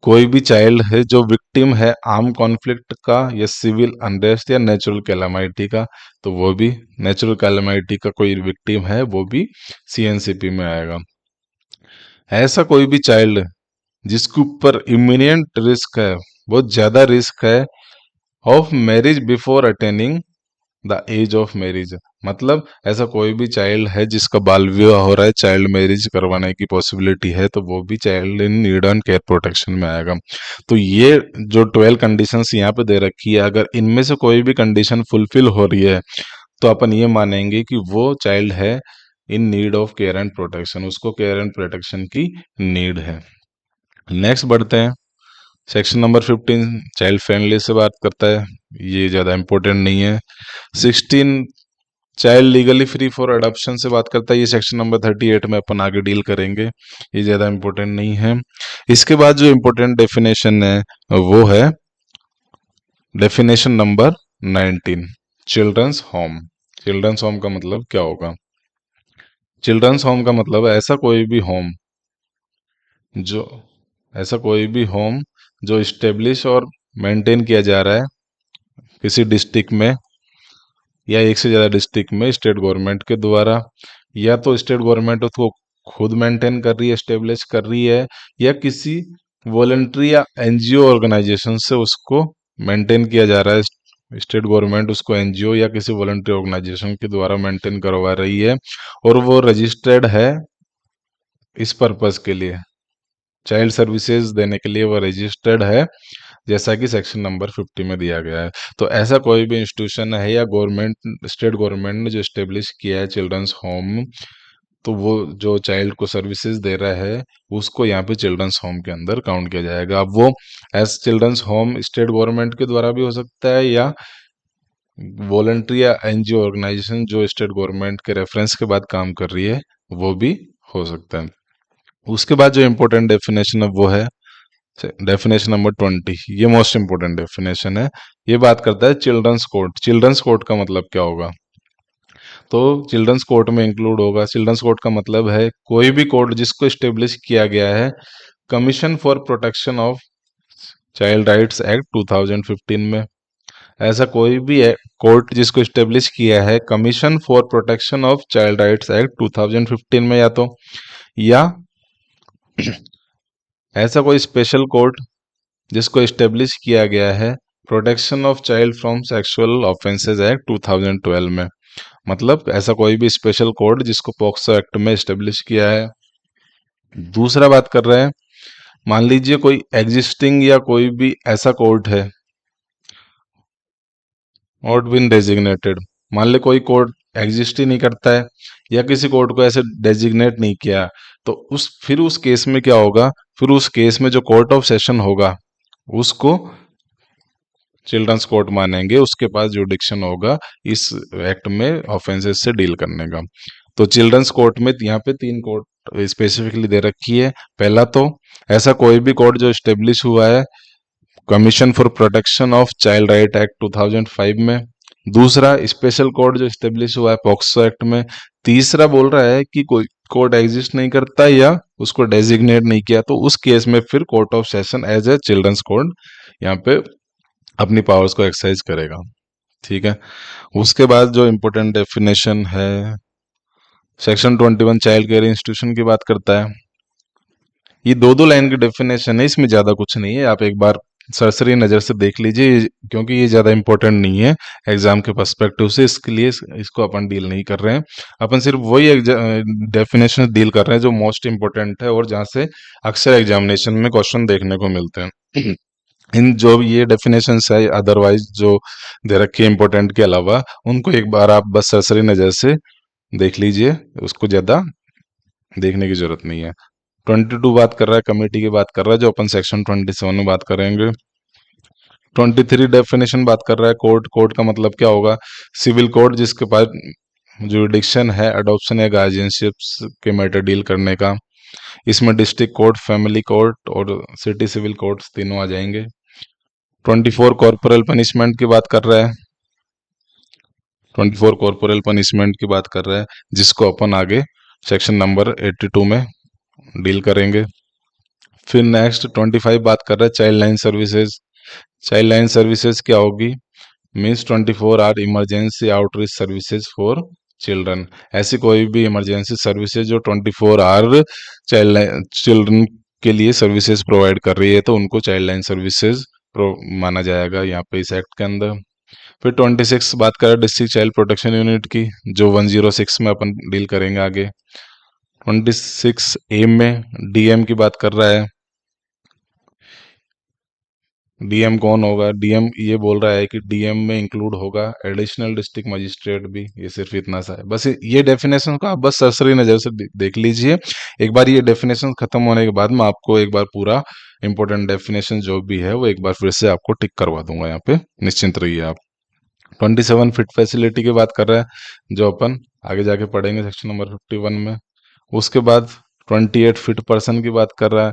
कोई भी चाइल्ड है जो विक्टिम है आर्म कॉन्फ्लिक्ट का या सिविल अनरेस्ट या नेचुरल कैलामिटी का, तो वो भी नेचुरल कैलामिटी का कोई विक्टिम है वो भी सीएनसीपी में आएगा। ऐसा कोई भी चाइल्ड जिसके ऊपर इमिनेंट रिस्क है, बहुत ज्यादा रिस्क है of marriage before attaining the age of marriage, मतलब ऐसा कोई भी चाइल्ड है जिसका बाल विवाह हो रहा है, चाइल्ड मैरिज करवाने की पॉसिबिलिटी है, तो वो भी child in need and care protection में आएगा। तो ये जो 12 कंडीशंस यहाँ पे दे रखी है, अगर इनमें से कोई भी कंडीशन फुलफिल हो रही है तो अपन ये मानेंगे कि वो चाइल्ड है in need of care and protection, उसको केयर एंड प्रोटेक्शन की नीड है। नेक्स्ट बढ़ते हैं। सेक्शन नंबर 15 चाइल्ड फ्रेंडली से बात करता है, ये ज़्यादा इंपॉर्टेंट नहीं है। 16 child legally free for adoption से बात करता है, ये सेक्शन नंबर 38 में अपन आगे डील करेंगे, ये ज़्यादा इंपॉर्टेंट नहीं है। इसके बाद जो इंपॉर्टेंट डेफिनेशन है वो है definition number 19 childrens home. Childrens home का मतलब क्या होगा? चिल्ड्रंस होम का मतलब है जो ऐसा कोई भी होम जो इस्टेब्लिश और मेंटेन किया जा रहा है किसी डिस्ट्रिक्ट में या एक से ज़्यादा डिस्ट्रिक्ट में स्टेट गवर्नमेंट के द्वारा, या तो स्टेट गवर्नमेंट उसको खुद मेंटेन कर रही है, एस्टेब्लिश कर रही है, या किसी वॉलंटरी या एनजीओ ऑर्गेनाइजेशन से उसको मेंटेन किया जा रहा है। स्टेट गवर्नमेंट उसको एनजीओ या किसी वॉलंटरी ऑर्गेनाइजेशन के द्वारा मेंटेन करवा रही है और वो रजिस्टर्ड है इस पर्पस के लिए, चाइल्ड सर्विसेज देने के लिए वो रजिस्टर्ड है, जैसा कि सेक्शन नंबर 50 में दिया गया है। तो ऐसा कोई भी इंस्टीट्यूशन है या गवर्नमेंट स्टेट गवर्नमेंट ने जो स्टेब्लिश किया है चिल्ड्रंस होम, तो वो जो चाइल्ड को सर्विसेज दे रहा है उसको यहाँ पे चिल्ड्रंस होम के अंदर काउंट किया जाएगा। अब वो as childrens home state government के द्वारा भी हो सकता है या वॉलंटरी या एनजीओ ऑर्गेनाइजेशन जो स्टेट गवर्नमेंट के रेफरेंस के बाद काम कर रही है वो भी हो सकता है। उसके बाद जो इम्पोर्टेंट डेफिनेशन है वो है डेफिनेशन नंबर 20, ये मोस्ट इंपोर्टेंट डेफिनेशन है। ये बात करता है चिल्ड्रंस कोर्ट। चिल्ड्रंस कोर्ट का मतलब क्या होगा? तो चिल्ड्रंस कोर्ट में इंक्लूड होगा, चिल्ड्रंस कोर्ट का मतलब है कोई भी कोर्ट जिसको स्टेब्लिश किया गया है commission for protection of child rights act 2015 में। ऐसा कोई भी कोर्ट जिसको स्टेब्लिश किया है commission for protection of child rights act 2015 में, या ऐसा कोई स्पेशल कोर्ट जिसको इस्टेब्लिश किया गया है protection of child from sexual offences act 2012 में, मतलब ऐसा कोई भी स्पेशल कोर्ट जिसको पॉक्सो एक्ट में इस्टेब्लिश किया है। दूसरा बात कर रहे हैं, मान लीजिए कोई एग्जिस्टिंग या कोई भी ऐसा कोर्ट है नॉट बीन डेजिग्नेटेड, मान ले कोई कोर्ट एग्जिस्ट ही नहीं करता है या किसी कोर्ट को ऐसे डेजिग्नेट नहीं किया, तो उस केस में क्या होगा? फिर उस केस में जो कोर्ट ऑफ सेशन होगा उसको चिल्ड्रंस कोर्ट मानेंगे, उसके पास जुडिक्शन होगा इस एक्ट में ऑफेंसेस से डील करने का। तो चिल्ड्रंस कोर्ट में यहाँ पे 3 कोर्ट स्पेसिफिकली दे रखी है। पहला तो ऐसा कोई भी कोर्ट जो स्टेब्लिश हुआ है commission for protection of child right act 2005 में। दूसरा स्पेशल कोर्ट जो स्टेब्लिश हुआ है पॉक्सो एक्ट में। तीसरा बोल रहा है कि कोई कोर्ट एग्जिस्ट नहीं करता या उसको डेजिग्नेट नहीं किया, तो उस केस में फिर court of session as a childrens court यहाँ पे अपनी पावर्स को एक्सरसाइज करेगा। ठीक है। उसके बाद जो इम्पोर्टेंट डेफिनेशन है सेक्शन 21 चाइल्ड केयर इंस्टीट्यूशन की बात करता है। ये 2-2 लाइन की डेफिनेशन है, इसमें ज्यादा कुछ नहीं है, आप एक बार सरसरी नज़र से देख लीजिए, क्योंकि ये ज़्यादा इम्पोर्टेंट नहीं है एग्जाम के पर्सपेक्टिव से, इसके लिए इसको अपन डील नहीं कर रहे हैं। अपन सिर्फ वही डेफिनेशन डील कर रहे हैं जो मोस्ट इम्पोर्टेंट है और जहाँ से अक्सर एग्जामिनेशन में क्वेश्चन देखने को मिलते हैं। इन जो भी ये डेफिनेशंस है अदरवाइज जो दे रखी है इम्पोर्टेंट के अलावा, उनको एक बार आप बस सरसरी नज़र से देख लीजिए, उसको ज़्यादा देखने की जरूरत नहीं है। 22 बात कर रहा है, कमेटी की बात कर रहा है, जो अपन सेक्शन 27 में बात करेंगे। 23 डेफिनेशन बात कर रहा है कोर्ट। कोर्ट का मतलब क्या होगा? सिविल कोर्ट जिसके पास जुरिडिक्शन है अडॉप्शन या गार्जियनशिप्स के मैटर डील करने का। इसमें डिस्ट्रिक्ट कोर्ट, फैमिली कोर्ट और सिटी सिविल कोर्ट्स तीनों आ जाएंगे। 24 कॉर्पोरल पनिशमेंट की बात कर रहा है। 24 कॉर्पोरल पनिशमेंट की बात कर रहा है, जिसको अपन आगे सेक्शन नंबर 82 में डील करेंगे। फिर नेक्स्ट 25 बात कर रहा है child line services. Child line services क्या होगी? Means 24 hour emergency outreach services for children. ऐसी कोई भी इमरजेंसी सर्विसेज जो 24 आवर चाइल्ड लाइन चिल्ड्रन के लिए सर्विसेज प्रोवाइड कर रही है, तो उनको चाइल्ड लाइन सर्विसेज माना जाएगा यहाँ पे इस एक्ट के अंदर। फिर 26 बात करें डिस्ट्रिक्ट चाइल्ड प्रोटेक्शन यूनिट की, जो 106 में अपन डील करेंगे आगे। 26 ए में डीएम की बात कर रहा है। डीएम कौन होगा? डीएम ये बोल रहा है कि डीएम में इंक्लूड होगा एडिशनल डिस्ट्रिक्ट मजिस्ट्रेट भी। ये सिर्फ इतना सा है, बस ये डेफिनेशन को आप बस सरसरी नज़र से देख लीजिए। एक बार ये डेफिनेशन खत्म होने के बाद मैं आपको एक बार पूरा इंपॉर्टेंट डेफिनेशन जो भी है वो एक बार फिर से आपको टिक करवा दूंगा यहाँ पे, निश्चिंत रहिए आप। 27 फिट फैसिलिटी की बात कर रहा है, जो अपन आगे जाके पढ़ेंगे सेक्शन नंबर 51 में। उसके बाद 28 फिट पर्सन की बात कर रहा है।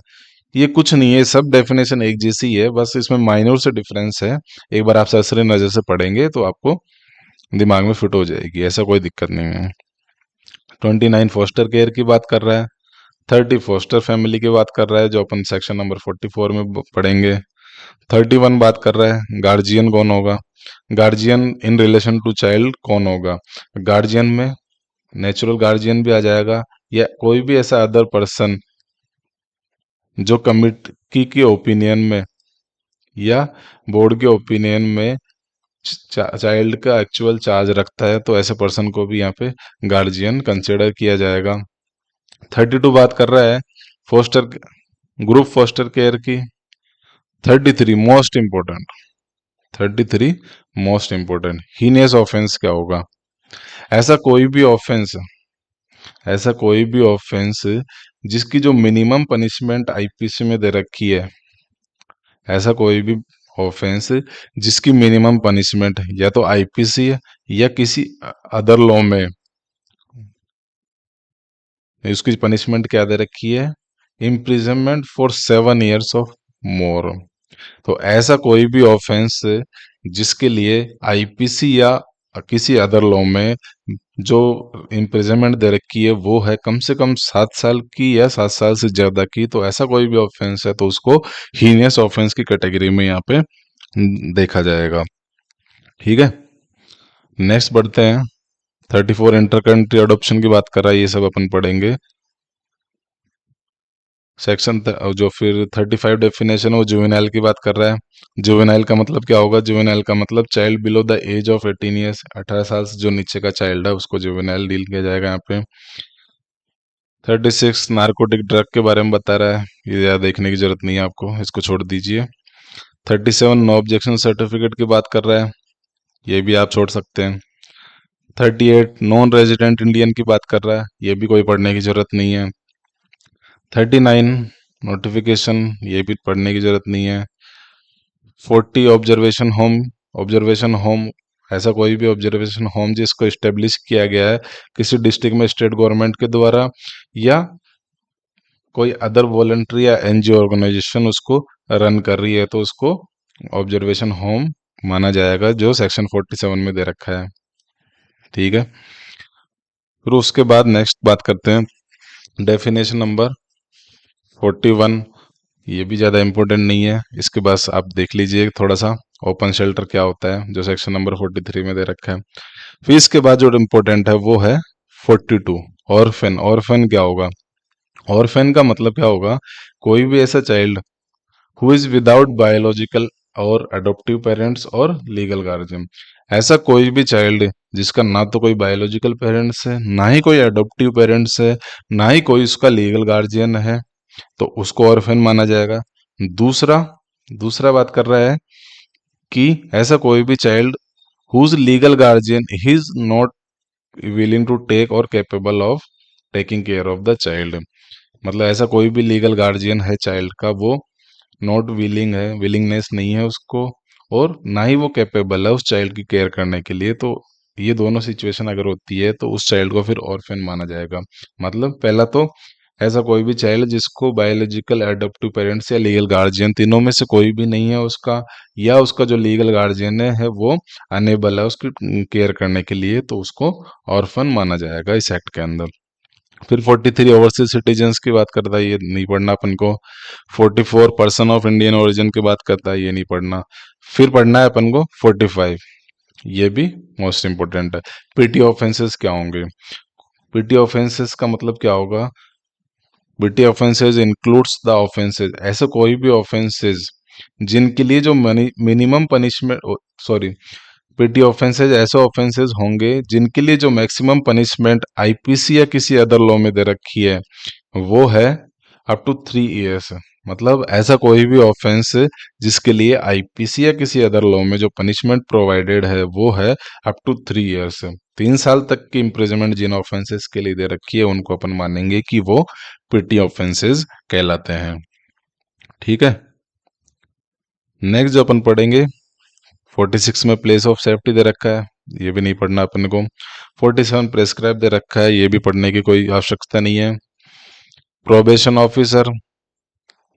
ये कुछ नहीं है, सब डेफिनेशन एक जैसी है, बस इसमें माइन्यूट से डिफरेंस है। एक बार आप सरसरी नज़र से पढ़ेंगे तो आपको दिमाग में फिट हो जाएगी, ऐसा कोई दिक्कत नहीं है। 29 फोस्टर केयर की बात कर रहा है। 30 फोस्टर फैमिली की बात कर रहा है, जो अपन सेक्शन नंबर 44 में पढ़ेंगे। 31 बात कर रहा है गार्जियन कौन होगा। Guardian in relation to child कौन होगा? गार्जियन में नेचुरल गार्जियन भी आ जाएगा, या कोई भी ऐसा अदर पर्सन जो कमिटी की ओपिनियन में या बोर्ड के ओपिनियन में चाइल्ड का एक्चुअल चार्ज रखता है, तो ऐसे पर्सन को भी यहाँ पे गार्जियन कंसिडर किया जाएगा। 32 बात कर रहा है फोस्टर ग्रुप फोस्टर केयर की। 33 most important, 33 most important, heinous offence क्या होगा? ऐसा कोई भी ऑफेंस, ऐसा कोई भी ऑफेंस जिसकी जो मिनिमम पनिशमेंट आईपीसी में दे रखी है, ऐसा कोई भी ऑफेंस जिसकी मिनिमम पनिशमेंट या तो आईपीसी है या किसी अदर लॉ में, उसकी पनिशमेंट क्या दे रखी है? Imprisonment for 7 years of more. तो ऐसा कोई भी ऑफेंस जिसके लिए आईपीसी या किसी अदर लॉ में जो इम्प्रिजनमेंट दे रखी है वो है कम से कम 7 साल की या 7 साल से ज्यादा की, तो ऐसा कोई भी ऑफेंस है तो उसको हीनियस ऑफेंस की कैटेगरी में यहाँ पे देखा जाएगा। ठीक है, नेक्स्ट बढ़ते हैं। 34 इंटर कंट्री अडॉप्शन की बात कर रहा है, ये सब अपन पढ़ेंगे। सेक्शन जो फिर 35 डेफिनेशन है वो जुवेनाइल की बात कर रहा है। जुवेनाइल का मतलब क्या होगा? जुवेनाइल का मतलब child below the age of 18 years, 18 साल से जो नीचे का चाइल्ड है उसको जुवेनाइल डील किया जाएगा यहाँ पे। 36 नार्कोटिक ड्रग के बारे में बता रहा है, ये ज़्यादा देखने की जरूरत नहीं है आपको, इसको छोड़ दीजिए। 37 नो ऑब्जेक्शन सर्टिफिकेट की बात कर रहा है, ये भी आप छोड़ सकते हैं। 38 नॉन रेजिडेंट इंडियन की बात कर रहा है, ये भी कोई पढ़ने की जरूरत नहीं है। 39 नोटिफिकेशन, ये भी पढ़ने की जरूरत नहीं है। 40 ऑब्जर्वेशन होम। ऑब्जर्वेशन होम ऐसा कोई भी ऑब्जर्वेशन होम जिसको इस्टेब्लिश किया गया है किसी डिस्ट्रिक्ट में स्टेट गवर्नमेंट के द्वारा, या कोई अदर वॉलंटरी या एनजीओ ऑर्गेनाइजेशन उसको रन कर रही है, तो उसको ऑब्जर्वेशन होम माना जाएगा, जो सेक्शन 47 में दे रखा है। ठीक है, फिर उसके बाद नेक्स्ट बात करते हैं डेफिनेशन नंबर 41। ये भी ज़्यादा इम्पोर्टेंट नहीं है, इसके बस आप देख लीजिए थोड़ा सा ओपन शेल्टर क्या होता है, जो सेक्शन नंबर 43 में दे रखा है। फिर इसके बाद जो इम्पोर्टेंट है वो है 42 ऑर्फन। ऑर्फन क्या होगा? ऑर्फन का मतलब क्या होगा? कोई भी ऐसा child who is without biological और अडॉप्टिव पेरेंट्स और लीगल गार्जियन। ऐसा कोई भी चाइल्ड जिसका ना तो कोई बायोलॉजिकल पेरेंट्स है, ना ही कोई अडॉप्टिव पेरेंट्स है, ना ही कोई उसका लीगल गार्जियन है, तो उसको ऑर्फन माना जाएगा। दूसरा दूसरा बात कर रहा है कि ऐसा कोई भी child whose legal guardian he is not willing to take और capable of taking care of the child. मतलब ऐसा कोई भी लीगल गार्जियन है चाइल्ड का, वो नॉट विलिंग है, विलिंगनेस नहीं है उसको, और ना ही वो कैपेबल है उस चाइल्ड की केयर करने के लिए। तो ये दोनों सिचुएशन अगर होती है तो उस चाइल्ड को फिर ऑर्फन माना जाएगा। मतलब पहला तो ऐसा कोई भी चाइल्ड जिसको बायोलॉजिकल एडॉप्टिव पेरेंट्स या लीगल गार्जियन तीनों में से कोई भी नहीं है उसका, या उसका जो लीगल गार्जियन है वो अनेबल है उसकी केयर करने के लिए, तो उसको ऑर्फन माना जाएगा इस एक्ट के अंदर। फिर 43 ओवरसीज सिटीजन्स की बात करता है, ये नहीं पढ़ना अपन को। 44 पर्सन ऑफ इंडियन ओरिजिन की बात करता है, ये नहीं पढ़ना। फिर पढ़ना है अपन को 45, ये भी मोस्ट इंपोर्टेंट है। पीटी ऑफेंसेस क्या होंगे? पीटी ऑफेंसेस का मतलब क्या होगा? PT offences includes the offences, ऐसे कोई भी ऑफेंसेस जिनके लिए जो minimum punishment, sorry, PT offences ऐसे ऑफेंसेज होंगे जिनके लिए जो मैक्सिमम पनिशमेंट आईपीसी या किसी अदर लॉ में दे रखी है वो है अप टू 3 इयर्स। मतलब ऐसा कोई भी ऑफेंस जिसके लिए आईपीसी या किसी अदर लॉ में जो पनिशमेंट प्रोवाइडेड है वो है अप टू 3 इयर्स। 3 साल तक की इम्प्रिजनमेंट जिन ऑफेंसेस के लिए दे रखी है उनको अपन मानेंगे कि वो पीटी ऑफेंसेस कहलाते हैं। ठीक है। नेक्स्ट जो अपन पढ़ेंगे 46 में प्लेस ऑफ सेफ्टी दे रखा है, ये भी नहीं पढ़ना अपन को। 47 प्रेस्क्राइब दे रखा है, ये भी पढ़ने की कोई आवश्यकता नहीं है। प्रोबेशन ऑफिसर,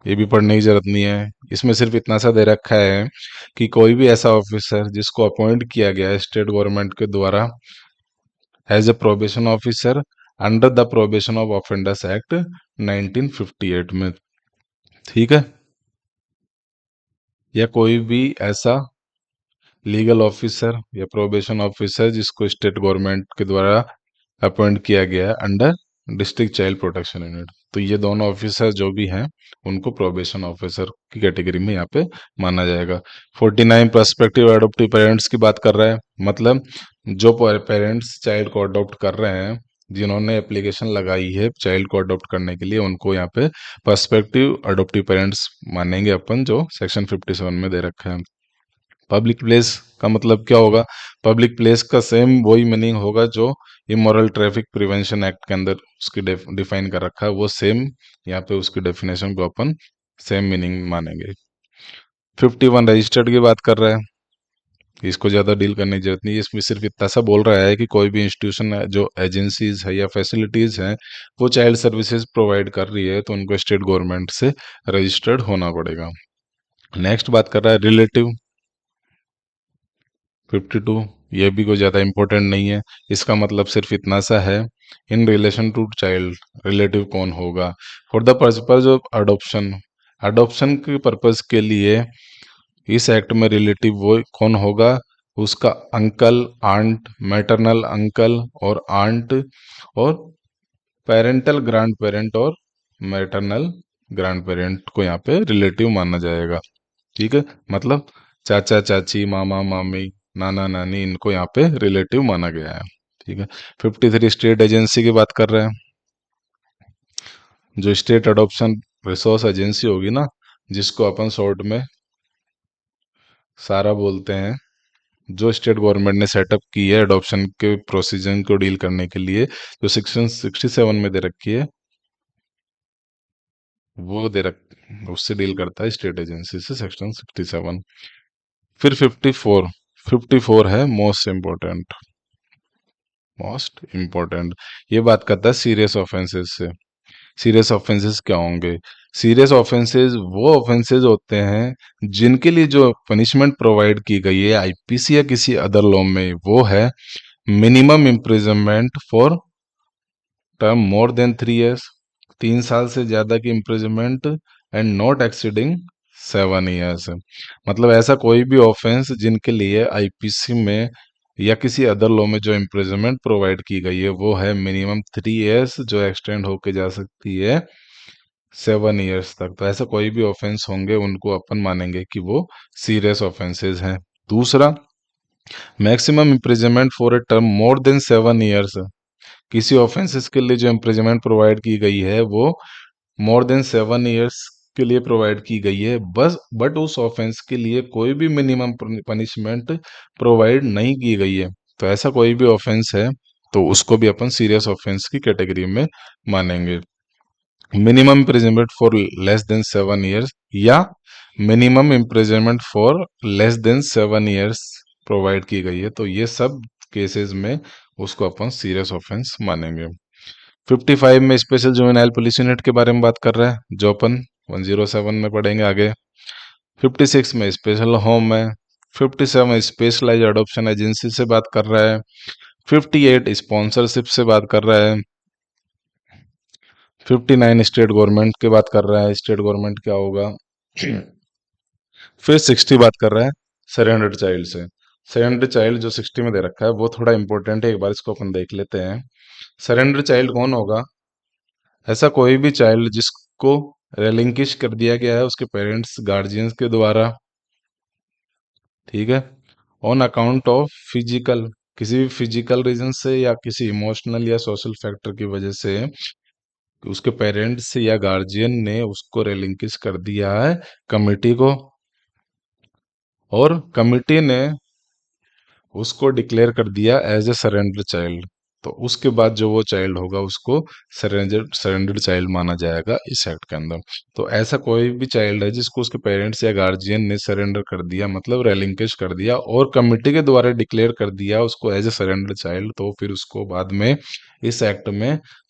ये भी पढ़ने की जरूरत नहीं है। इसमें सिर्फ इतना सा दे रखा है कि कोई भी ऐसा ऑफिसर जिसको अपॉइंट किया गया है स्टेट गवर्नमेंट के द्वारा as a probation officer under the probation of offenders act 1958 में, ठीक है, या कोई भी ऐसा लीगल ऑफिसर या प्रोबेशन ऑफिसर जिसको स्टेट गवर्नमेंट के द्वारा अपॉइंट किया गया है under district child protection unit. तो ये दोनों ऑफिसर जो भी हैं उनको प्रोबेशन ऑफिसर की कैटेगरी में यहाँ पे माना जाएगा। 49 प्रोस्पेक्टिव अडॉप्टिव पेरेंट्स की बात कर रहा है। मतलब जो पेरेंट्स चाइल्ड को अडॉप्ट कर रहे हैं, जिन्होंने एप्लीकेशन लगाई है चाइल्ड को अडॉप्ट करने के लिए, उनको यहाँ पे पर्सपेक्टिव अडॉप्टिव पेरेंट्स मानेंगे अपन, जो सेक्शन 57 में दे रखा है। पब्लिक प्लेस का मतलब क्या होगा? पब्लिक प्लेस का सेम वही मीनिंग होगा जो इमोरल ट्रैफिक प्रिवेंशन एक्ट के अंदर उसकी डिफाइन कर रखा है, वो सेम यहाँ पे उसकी डेफिनेशन को अपन सेम मीनिंग मानेंगे। 51 रजिस्टर्ड की बात कर रहा है, इसको ज़्यादा डील करने की जरूरत नहीं है। इसमें सिर्फ इतना सा बोल रहा है कि कोई भी इंस्टीट्यूशन है, जो एजेंसीज है या फैसिलिटीज़ हैं, वो चाइल्ड सर्विसेज प्रोवाइड कर रही है तो उनको स्टेट गवर्नमेंट से रजिस्टर्ड होना पड़ेगा। नेक्स्ट बात कर रहा है रिलेटिव 52, ये भी कोई ज़्यादा इम्पोर्टेंट नहीं है। इसका मतलब सिर्फ इतना सा है, in relation to child relative कौन होगा for the purpose of adoption. Adoption के पर्पज के लिए इस एक्ट में रिलेटिव वो कौन होगा? उसका अंकल, आंट, मैटरनल अंकल और आंट, और पेरेंटल ग्रैंड पेरेंट और मैटरनल ग्रैंड पेरेंट को यहाँ पे रिलेटिव माना जाएगा। ठीक है, मतलब चाचा चाची, मामा मामी, नाना नानी, इनको यहाँ पे रिलेटिव माना गया है। ठीक है। 53 स्टेट एजेंसी की बात कर रहे हैं। जो स्टेट अडॉप्शन रिसोर्स एजेंसी होगी ना, जिसको अपन शॉर्ट में सारा बोलते हैं, जो स्टेट गवर्नमेंट ने सेटअप की है अडॉप्शन के प्रोसीजर को डील करने के लिए, जो सेक्शन 67 में दे रखी है, वो दे रख उससे डील करता है स्टेट एजेंसी से सेक्शन 67। फिर 54 है मोस्ट इम्पोर्टेंट, मोस्ट इम्पोर्टेंट, ये बात करता है सीरियस ऑफेंसेस से। सीरियस ऑफेंसेस क्या होंगे? सीरियस ऑफेंसेस वो ऑफेंसेस होते हैं जिनके लिए जो पनिशमेंट प्रोवाइड की गई है आईपीसी या किसी अदर लॉ में, वो है minimum imprisonment for term more than 3 years, 3 साल से ज्यादा की imprisonment, and not exceeding 7 years. मतलब ऐसा कोई भी ऑफेंस जिनके लिए आईपीसी में या किसी अदर लॉ में जो इम्प्रिजनमेंट प्रोवाइड की गई है वो है मिनिमम 3 इयर्स, जो एक्सटेंड होके जा सकती है 7 ईयर्स तक। तो ऐसा कोई भी ऑफेंस होंगे उनको अपन मानेंगे कि वो सीरियस ऑफेंसेस हैं। दूसरा, maximum imprisonment for a term more than 7 years. किसी ऑफेंसेस के लिए जो इम्प्रिजनमेंट प्रोवाइड की गई है वो मोर देन 7 ईयर्स के लिए प्रोवाइड की गई है, बस बट उस ऑफेंस के लिए कोई भी मिनिमम पनिशमेंट प्रोवाइड नहीं की गई है। तो ऐसा कोई भी ऑफेंस है तो उसको भी अपन सीरियस ऑफेंस की कैटेगरी में मानेंगे। Minimum imprisonment for less than 7 years या minimum imprisonment for less than 7 years provide की गई है, तो ये सब केसेस में उसको अपन सीरियस ऑफेंस मानेंगे। 55 में स्पेशल जुवेनाइल पुलिस यूनिट के बारे में बात कर रहा है जो अपन 107 में पढ़ेंगे आगे। 56 में स्पेशल होम है। 57 स्पेशलाइज अडॉप्शन एजेंसी से बात कर रहा है। 58 स्पॉन्सरशिप से बात कर रहा है। 59 स्टेट गवर्नमेंट की बात कर रहा है, स्टेट गवर्नमेंट क्या होगा। फिर 60 बात कर रहा है सरेंडर्ड चाइल्ड से। सरेंडर्ड चाइल्ड जो 60 में दे रखा है वो थोड़ा इंपॉर्टेंट है, एक बार इसको अपन देख लेते हैं। सरेंडर चाइल्ड कौन होगा? ऐसा कोई भी चाइल्ड जिसको रेलिंकिश कर दिया गया है उसके पेरेंट्स गार्जियंस के द्वारा, ठीक है, ऑन अकाउंट ऑफ फिजिकल, किसी भी फिजिकल रीजन से या किसी इमोशनल या सोशल फैक्टर की वजह से उसके पेरेंट्स या गार्जियन ने उसको रेलिंकिश कर दिया है कमिटी को, और कमिटी ने उसको डिक्लेयर कर दिया एज ए सरेंडर चाइल्ड। तो उसके बाद जो वो चाइल्ड होगा उसको सरेंडर्ड चाइल्ड माना जाएगा इस एक्ट के अंदर। तो ऐसा कोई भी चाइल्ड है जिसको उसके पेरेंट्स या गार्जियन ने सरेंडर कर दिया, मतलब रेलिंकेज कर दिया और कमिटी के द्वारा डिक्लेयर कर दिया उसको एज ए सरेंडर चाइल्ड, तो फिर उसको बाद में इस एक्ट में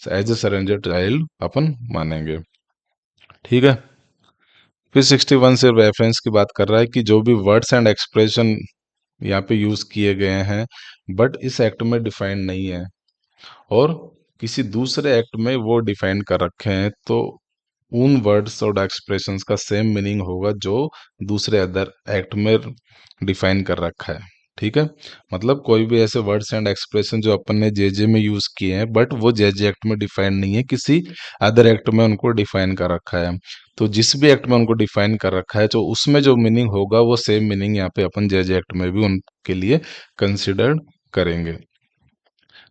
एज ए सरेंडर चाइल्ड अपन मानेंगे। ठीक है। फिर 61 से रेफरेंस की बात कर रहा है कि जो भी वर्ड्स एंड एक्सप्रेशन यहाँ पे यूज किए गए हैं बट इस एक्ट में डिफाइंड नहीं है और किसी दूसरे एक्ट में वो डिफाइन कर रखे हैं, तो उन वर्ड्स और एक्सप्रेशंस का सेम मीनिंग होगा जो दूसरे अदर एक्ट में डिफाइन कर रखा है। ठीक है। मतलब कोई भी ऐसे वर्ड्स एंड एक्सप्रेशन जो अपन ने जे में यूज किए हैं बट वो जे एक्ट में डिफाइन नहीं है, किसी अदर एक्ट में उनको डिफाइन कर रखा है। तो जिस भी एक्ट में उनको डिफाइन कर रखा है तो उसमें जो मीनिंग होगा वो सेम मीनिंग यहाँ पे अपन जे एक्ट में भी उनके लिए कंसिडर करेंगे।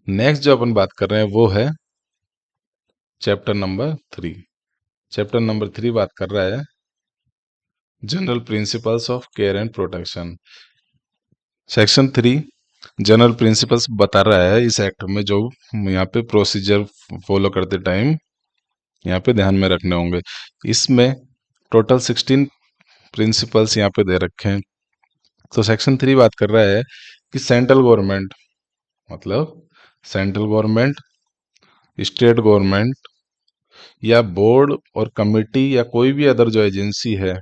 नेक्स्ट जो अपन बात कर रहे हैं वो है चैप्टर नंबर 3। चैप्टर नंबर 3 बात कर रहा है general principles of care and protection. Section 3 general principles बता रहा है इस एक्ट में जो यहाँ पे प्रोसीजर फॉलो करते टाइम यहाँ पे ध्यान में रखने होंगे। इसमें टोटल 16 प्रिंसिपल्स यहाँ पे दे रखे हैं। तो सेक्शन 3 बात कर रहा है कि सेंट्रल गवर्नमेंट, मतलब सेंट्रल गवर्नमेंट, स्टेट गवर्नमेंट या बोर्ड और कमिटी या कोई भी अदर जो एजेंसी है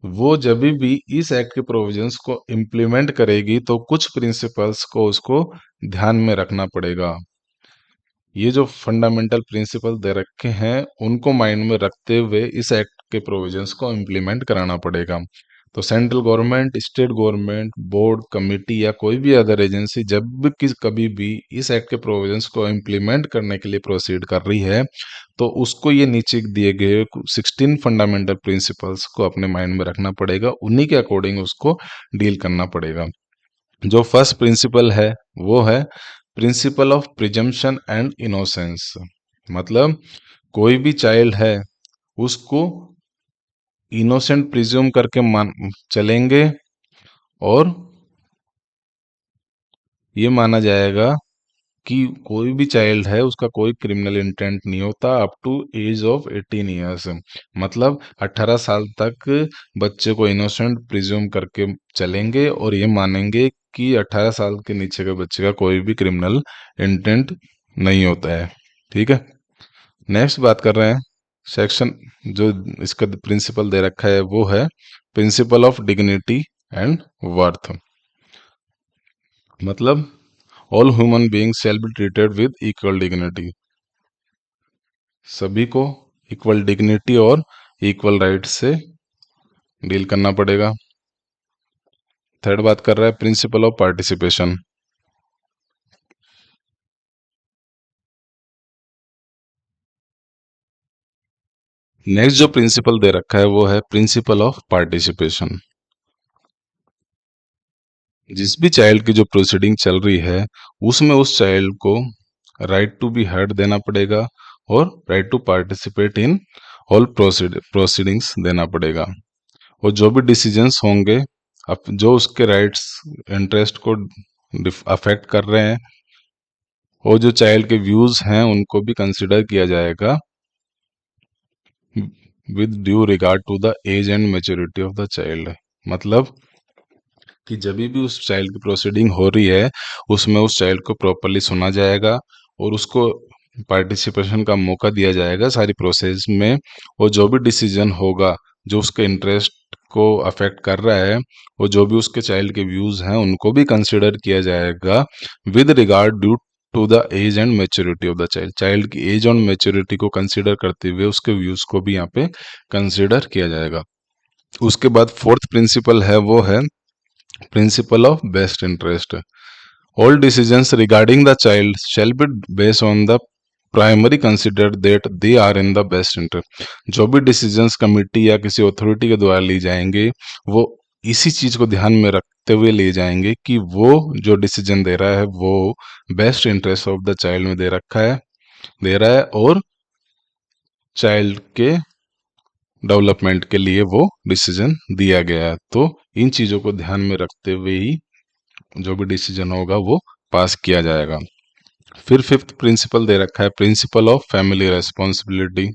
वो जब भी इस एक्ट के प्रोविजंस को इम्प्लीमेंट करेगी तो कुछ प्रिंसिपल्स को उसको ध्यान में रखना पड़ेगा। ये जो फंडामेंटल प्रिंसिपल दे रखे हैं उनको माइंड में रखते हुए इस एक्ट के प्रोविजंस को इम्प्लीमेंट कराना पड़ेगा। तो central government, state government, board, committee या कोई भी अदर एजेंसी जब भी कभी भी इस एक्ट के प्रोविजंस को इम्प्लीमेंट करने के लिए प्रोसीड कर रही है तो उसको ये नीचे दिए गए 16 फंडामेंटल प्रिंसिपल्स को अपने माइंड में रखना पड़ेगा, उन्हीं के अकॉर्डिंग उसको डील करना पड़ेगा। जो फर्स्ट प्रिंसिपल है वो है principle of presumption and innocence. मतलब कोई भी चाइल्ड है उसको इनोसेंट प्रिज्यूम करके मान चलेंगे और ये माना जाएगा कि कोई भी चाइल्ड है उसका कोई क्रिमिनल इंटेंट नहीं होता up to age of 18 years. मतलब 18 साल तक बच्चे को इनोसेंट प्रिज्यूम करके चलेंगे और ये मानेंगे कि 18 साल के नीचे के बच्चे का कोई भी क्रिमिनल इंटेंट नहीं होता है। ठीक है। नेक्स्ट बात कर रहे हैं सेक्शन जो इसका प्रिंसिपल दे रखा है वो है principle of dignity and worth. मतलब all human beings shall be treated with equal dignity. सभी को इक्वल डिग्निटी और इक्वल राइट से डील करना पड़ेगा। थर्ड बात कर रहा है प्रिंसिपल ऑफ पार्टिसिपेशन। नेक्स्ट जो प्रिंसिपल दे रखा है वो है प्रिंसिपल ऑफ पार्टिसिपेशन। जिस भी चाइल्ड की जो प्रोसीडिंग चल रही है उसमें उस चाइल्ड को राइट टू बी हर्ड देना पड़ेगा और right to participate in all proceedings देना पड़ेगा। और जो भी डिसीजंस होंगे जो उसके राइट्स इंटरेस्ट को अफेक्ट कर रहे हैं और जो चाइल्ड के व्यूज हैं उनको भी कंसिडर किया जाएगा with due regard to the age and maturity of the child. मतलब कि जब भी उस चाइल्ड की प्रोसीडिंग हो रही है उसमें उस चाइल्ड को प्रॉपरली सुना जाएगा और उसको पार्टिसिपेशन का मौका दिया जाएगा सारी प्रोसेस में। और जो भी डिसीजन होगा जो उसके इंटरेस्ट को अफेक्ट कर रहा है और जो भी उसके चाइल्ड के व्यूज हैं उनको भी कंसिडर किया जाएगा with regard due to the age and maturity of the child. Child की एज और मेच्योरिटी को कंसिडर करते हुए उसके व्यूज को भी यहाँ पे कंसिडर किया जाएगा। उसके बाद फोर्थ प्रिंसिपल है वो है principle of best interest. All decisions regarding the child shall be based on the primary consider that they are in the best interest. जो भी डिसीजंस कमिटी या किसी अथॉरिटी के द्वारा ली जाएंगे वो इसी चीज को ध्यान में रखते हुए लिए जाएंगे कि वो जो डिसीजन दे रहा है वो best interest of the child में दे रहा है और चाइल्ड के डेवलपमेंट के लिए वो डिसीजन दिया गया है। तो इन चीजों को ध्यान में रखते हुए ही जो भी डिसीजन होगा वो पास किया जाएगा। फिर फिफ्थ प्रिंसिपल दे रखा है प्रिंसिपल ऑफ फैमिली रेस्पॉन्सिबिलिटी।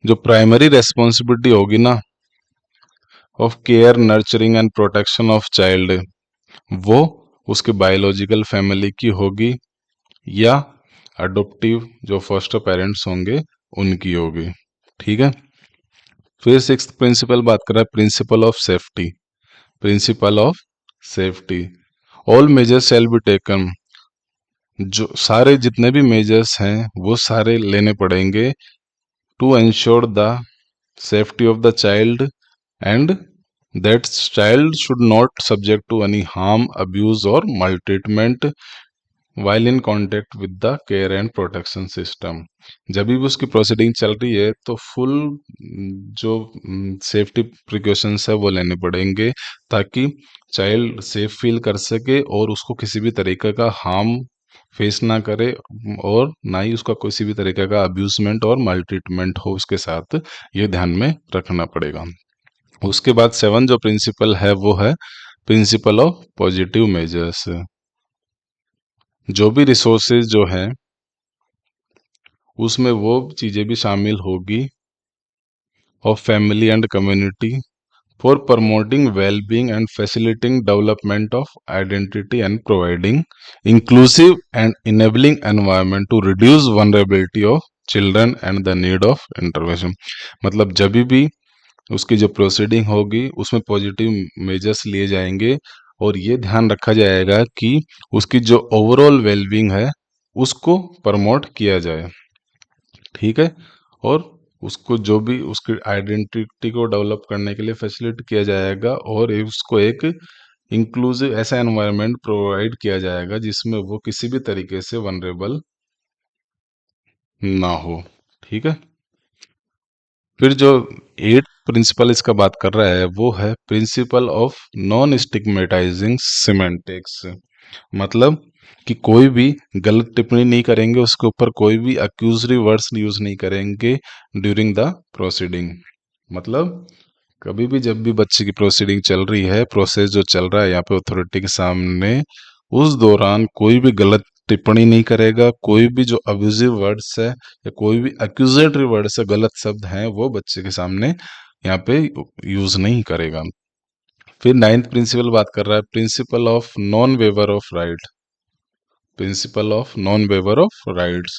जो प्राइमरी रेस्पॉन्सिबिलिटी होगी ना of care nurturing and protection of child वो उसके बायोलॉजिकल फैमिली की होगी या अडोप्टिव जो फर्स्ट पेरेंट्स होंगे उनकी होगी। ठीक है। फिर सिक्स्थ प्रिंसिपल बात कर रहा है principle of safety. Principle of safety all measures shall be taken. जो सारे जितने भी मेजर्स हैं वो सारे लेने पड़ेंगे to ensure the safety of the child and that child should not subject to any harm abuse और maltreatment while in contact with the care and protection system. जब भी उसकी प्रोसीडिंग चल रही है तो फुल जो सेफ्टी प्रिकॉशंस है वो लेने पड़ेंगे ताकि चाइल्ड सेफ फील कर सके और उसको किसी भी तरीके का हार्म फेस ना करे और ना ही उसका किसी भी तरीके का अब्यूजमेंट और maltreatment हो उसके साथ, ये ध्यान में रखना पड़ेगा। उसके बाद सेवन जो प्रिंसिपल है वो है प्रिंसिपल ऑफ पॉजिटिव मेजर्स। जो भी रिसोर्सेज जो हैं उसमें वो चीजें भी शामिल होगी of family and community for promoting well-being and facilitating development of identity and providing inclusive and enabling environment to reduce vulnerability of children and the need of intervention। मतलब जब भी उसकी जो प्रोसीडिंग होगी उसमें पॉजिटिव मेजर्स लिए जाएंगे और ये ध्यान रखा जाएगा कि उसकी जो ओवरऑल वेलबींग है उसको प्रमोट किया जाए। ठीक है। और उसको जो भी उसकी आइडेंटिटी को डेवलप करने के लिए फैसिलिटेट किया जाएगा और उसको एक इंक्लूसिव ऐसा एनवायरनमेंट प्रोवाइड किया जाएगा जिसमें वो किसी भी तरीके से वनरेबल ना हो। ठीक है। फिर जो एट प्रिंसिपल इसका बात कर रहा है वो है प्रिंसिपल ऑफ नॉन स्टिग्मेटाइजिंग सिमेंटिक्स। मतलब कि कोई भी गलत टिप्पणी नहीं करेंगे, उसके ऊपर कोई भी अक्यूजरी वर्ड्स यूज नहीं करेंगे ड्यूरिंग द प्रोसीडिंग। मतलब कभी भी जब भी बच्चे की प्रोसीडिंग चल रही है, प्रोसेस जो चल रहा है यहाँ पे अथॉरिटी के सामने, उस दौरान कोई भी गलत टिप्पणी नहीं करेगा। कोई भी जो अब्यूजिव वर्ड्स है या कोई भी अक्यूजेटरी वर्ड्स है, गलत शब्द हैं, वो बच्चे के सामने यहाँ पे यूज नहीं करेगा। फिर नाइन्थ प्रिंसिपल बात कर रहा है principle of non waiver of right. Principle of non waiver of rights.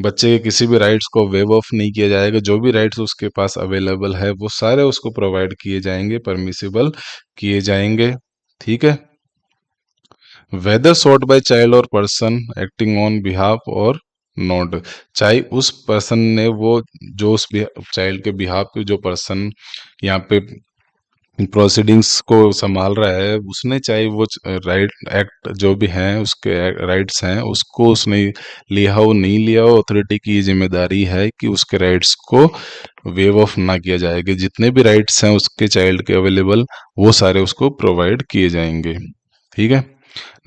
बच्चे के किसी भी राइट्स को वेव ऑफ नहीं किया जाएगा। जो भी राइट्स उसके पास अवेलेबल है वो सारे उसको प्रोवाइड किए जाएंगे, परमिसिबल किए जाएंगे। ठीक है। वेदर सॉट बाय चाइल्ड और पर्सन एक्टिंग ऑन बिहाफ और नॉट। चाहे उस पर्सन ने वो जो उस चाइल्ड के बिहाफ पे जो पर्सन यहाँ पे प्रोसीडिंग्स को संभाल रहा है, उसने चाहे वो राइट एक्ट जो भी हैं उसके राइट्स हैं उसको उसने लिया हो नहीं लिया हो, अथॉरिटी की ये जिम्मेदारी है कि उसके राइट्स को वेव ऑफ ना किया जाएगा। जितने भी राइट्स हैं उसके चाइल्ड के अवेलेबल, वो सारे उसको प्रोवाइड किए जाएंगे। ठीक है।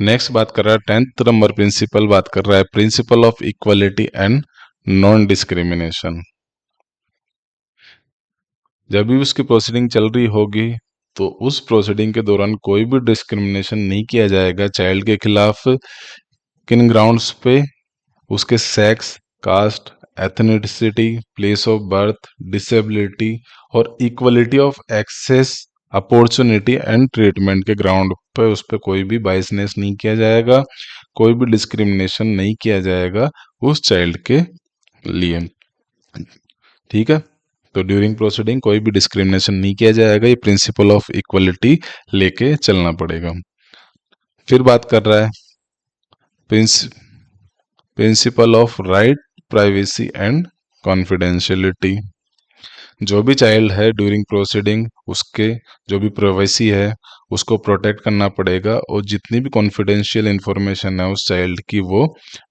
नेक्स्ट बात कर रहा है 10th नंबर प्रिंसिपल, बात कर रहा है principle of equality and non discrimination. जब भी उसकी प्रोसीडिंग चल रही होगी तो उस प्रोसीडिंग के दौरान कोई भी डिस्क्रिमिनेशन नहीं किया जाएगा चाइल्ड के खिलाफ। किन ग्राउंड्स पे? उसके sex, caste, ethnicity, place of birth, disability और equality of access, opportunity and treatment के ग्राउंड पे उस पर कोई भी बाइसनेस नहीं किया जाएगा, कोई भी डिस्क्रिमिनेशन नहीं किया जाएगा उस चाइल्ड के लिए। ठीक है। तो ड्यूरिंग प्रोसीडिंग कोई भी डिस्क्रिमिनेशन नहीं किया जाएगा, ये प्रिंसिपल ऑफ इक्वलिटी लेके चलना पड़ेगा। फिर बात कर रहा है principle of right, privacy and confidentiality. जो भी चाइल्ड है ड्यूरिंग प्रोसीडिंग उसके जो भी प्राइवेसी है उसको प्रोटेक्ट करना पड़ेगा, और जितनी भी कॉन्फिडेंशियल इंफॉर्मेशन है उस चाइल्ड की वो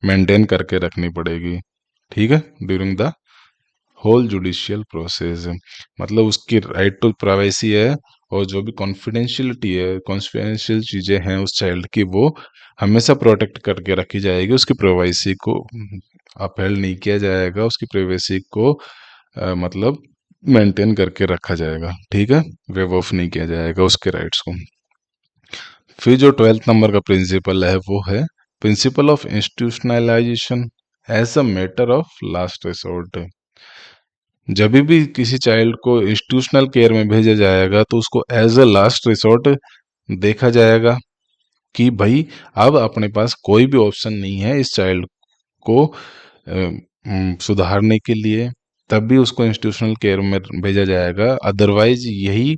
मेंटेन करके रखनी पड़ेगी। ठीक है। During the whole judicial process, मतलब उसकी राइट टू प्राइवेसी है, और जो भी कॉन्फिडेंशियलिटी है, कॉन्फिडेंशियल चीज़ें हैं उस चाइल्ड की, वो हमेशा प्रोटेक्ट करके रखी जाएगी। उसकी प्राइवेसी को अपहेल्ड नहीं किया जाएगा, उसकी प्राइवेसी को मतलब मेंटेन करके रखा जाएगा। ठीक है। वेव ऑफ नहीं किया जाएगा उसके राइट्स को। फिर जो 12th नंबर का प्रिंसिपल है वो है principle of institutionalisation as a matter of last resort. जब भी किसी चाइल्ड को इंस्टीट्यूशनल केयर में भेजा जाएगा तो उसको एज अ लास्ट रिसोर्ट देखा जाएगा कि भाई अब अपने पास कोई भी ऑप्शन नहीं है इस चाइल्ड को सुधारने के लिए, तब भी उसको इंस्टीट्यूशनल केयर में भेजा जाएगा। अदरवाइज यही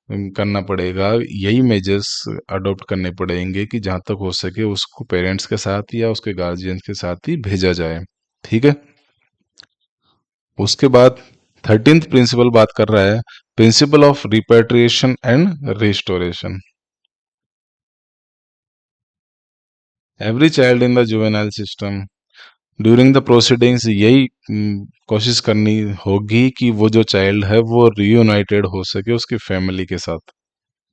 करना पड़ेगा, यही मेजर्स अडॉप्ट करने पड़ेंगे कि जहाँ तक हो सके उसको पेरेंट्स के साथ या उसके गार्जियन के साथ ही भेजा जाए। ठीक है। उसके बाद 13th प्रिंसिपल बात कर रहा है principle of repatriation and restoration. Every child in the juvenile system during the proceedings यही कोशिश करनी होगी कि वो जो चाइल्ड है वो रीयूनाइटेड हो सके उसकी फैमिली के साथ।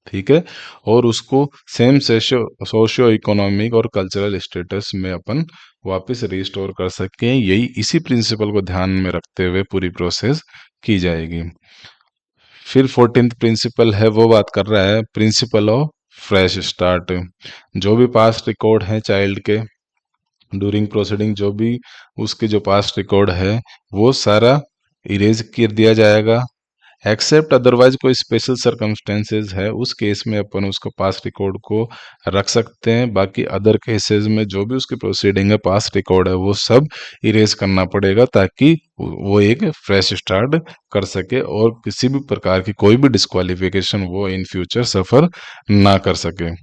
ठीक है। और उसको सेम सोशियो इकोनॉमिक और कल्चरल स्टेटस में अपन वापस रिस्टोर कर सकें, यही इसी प्रिंसिपल को ध्यान में रखते हुए पूरी प्रोसेस की जाएगी। फिर 14th प्रिंसिपल है वो बात कर रहा है प्रिंसिपल ऑफ फ्रेश स्टार्ट। जो भी पास्ट रिकॉर्ड है चाइल्ड के ड्यूरिंग प्रोसीडिंग, जो भी उसके जो पास्ट रिकॉर्ड है वो सारा इरेज कर दिया जाएगा, एक्सेप्ट अदरवाइज कोई स्पेशल सर्कमस्टेंसेस है उस केस में अपन उसको पास्ट रिकॉर्ड को रख सकते हैं। बाकी अदर केसेस में जो भी उसकी प्रोसीडिंग है पास्ट रिकॉर्ड है वो सब इरेज करना पड़ेगा, ताकि वो एक फ्रेश स्टार्ट कर सके और किसी भी प्रकार की कोई भी डिस्क्वालिफिकेशन वो इन फ्यूचर सफर ना कर सके।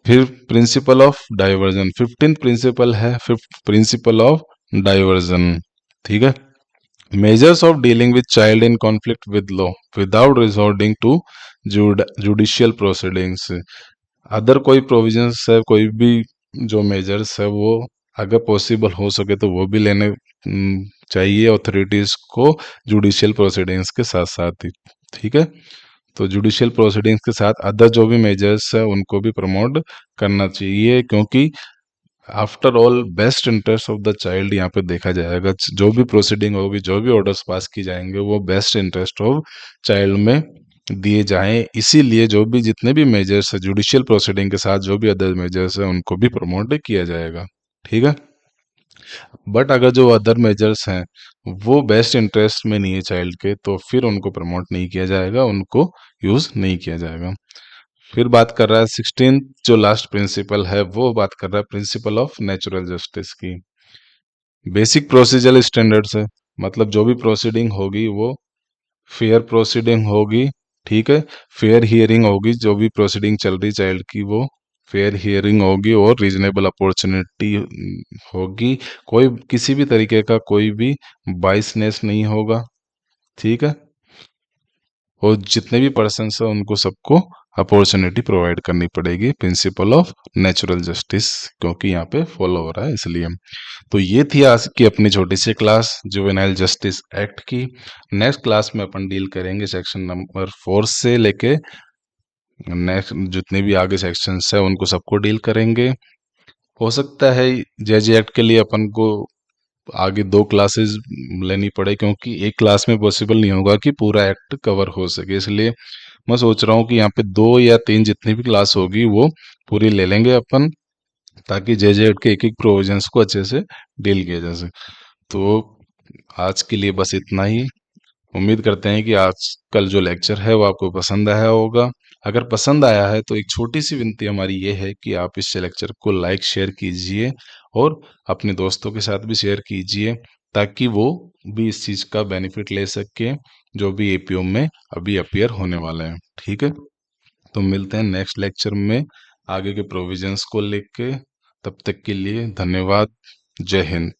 फिर principle of diversion 15th principle है, फिफ्थ प्रिंसिपल ऑफ डाइवर्जन। ठीक है। Measures of dealing with child in conflict with law without resorting to judicial proceedings. Other कोई प्रोविजंस है, कोई भी जो मेजर्स है वो अगर पॉसिबल हो सके तो वो भी लेने चाहिए अथॉरिटीज को जुडिशियल प्रोसीडिंग्स के साथ साथ ही। ठीक है। तो जुडिशियल प्रोसीडिंग्स के साथ अदर जो भी मेजर्स है उनको भी प्रमोट करना चाहिए, क्योंकि after all best interest of the child यहाँ पे देखा जाएगा। जो भी प्रोसीडिंग होगी, जो भी ऑर्डर्स पास की जाएंगे वो बेस्ट इंटरेस्ट ऑफ चाइल्ड में दिए जाएं। इसीलिए जो भी जितने भी मेजर्स है जुडिशियल प्रोसीडिंग के साथ जो भी अदर मेजर्स है उनको भी प्रमोट किया जाएगा। ठीक है। बट अगर जो अदर मेजर्स हैं वो बेस्ट इंटरेस्ट में नहीं है चाइल्ड के, तो फिर उनको प्रमोट नहीं किया जाएगा, उनको यूज नहीं किया जाएगा। फिर बात कर रहा है 16th जो लास्ट प्रिंसिपल है वो बात कर रहा है प्रिंसिपल ऑफ नेचुरल जस्टिस की। बेसिक प्रोसीजरल स्टैंडर्ड्स है, मतलब जो भी प्रोसीडिंग होगी वो फेयर प्रोसीडिंग होगी। ठीक है। फेयर हियरिंग होगी, जो भी प्रोसीडिंग चल रही चाइल्ड की वो फेयर हियरिंग होगी और रीजनेबल अपॉर्चुनिटी होगी। कोई किसी भी तरीके का कोई भी बाइसनेस नहीं होगा। ठीक है। और जितने भी पर्सन हैं उनको सबको अपॉर्चुनिटी प्रोवाइड करनी पड़ेगी, प्रिंसिपल ऑफ नेचुरल जस्टिस क्योंकि यहाँ पे फॉलो हो रहा है इसलिए। तो ये थी आज की अपनी छोटी सी क्लास जुवेनाइल जस्टिस एक्ट की। नेक्स्ट क्लास में अपन डील करेंगे सेक्शन नंबर 4 से लेके नेक्स्ट जितने भी आगे सेक्शंस है उनको सबको डील करेंगे। हो सकता है जेजे एक्ट के लिए अपन को आगे 2 क्लासेस लेनी पड़े क्योंकि एक क्लास में पॉसिबल नहीं होगा कि पूरा एक्ट कवर हो सके, इसलिए मैं सोच रहा हूँ कि यहाँ पे 2 या 3 जितनी भी क्लास होगी वो पूरी ले लेंगे अपन, ताकि जेजे एक्ट के एक एक प्रोविजंस को अच्छे से डील किया जा सके। तो आज के लिए बस इतना ही। उम्मीद करते हैं कि आज कल जो लेक्चर है वो आपको पसंद आया होगा। अगर पसंद आया है तो एक छोटी सी विनती हमारी ये है कि आप इस लेक्चर को लाइक शेयर कीजिए और अपने दोस्तों के साथ भी शेयर कीजिए, ताकि वो भी इस चीज़ का बेनिफिट ले सके जो भी एपीओ में अभी अपीयर होने वाले हैं। ठीक है, तो मिलते हैं नेक्स्ट लेक्चर में आगे के प्रोविजंस को लेके। तब तक के लिए धन्यवाद। जय हिंद।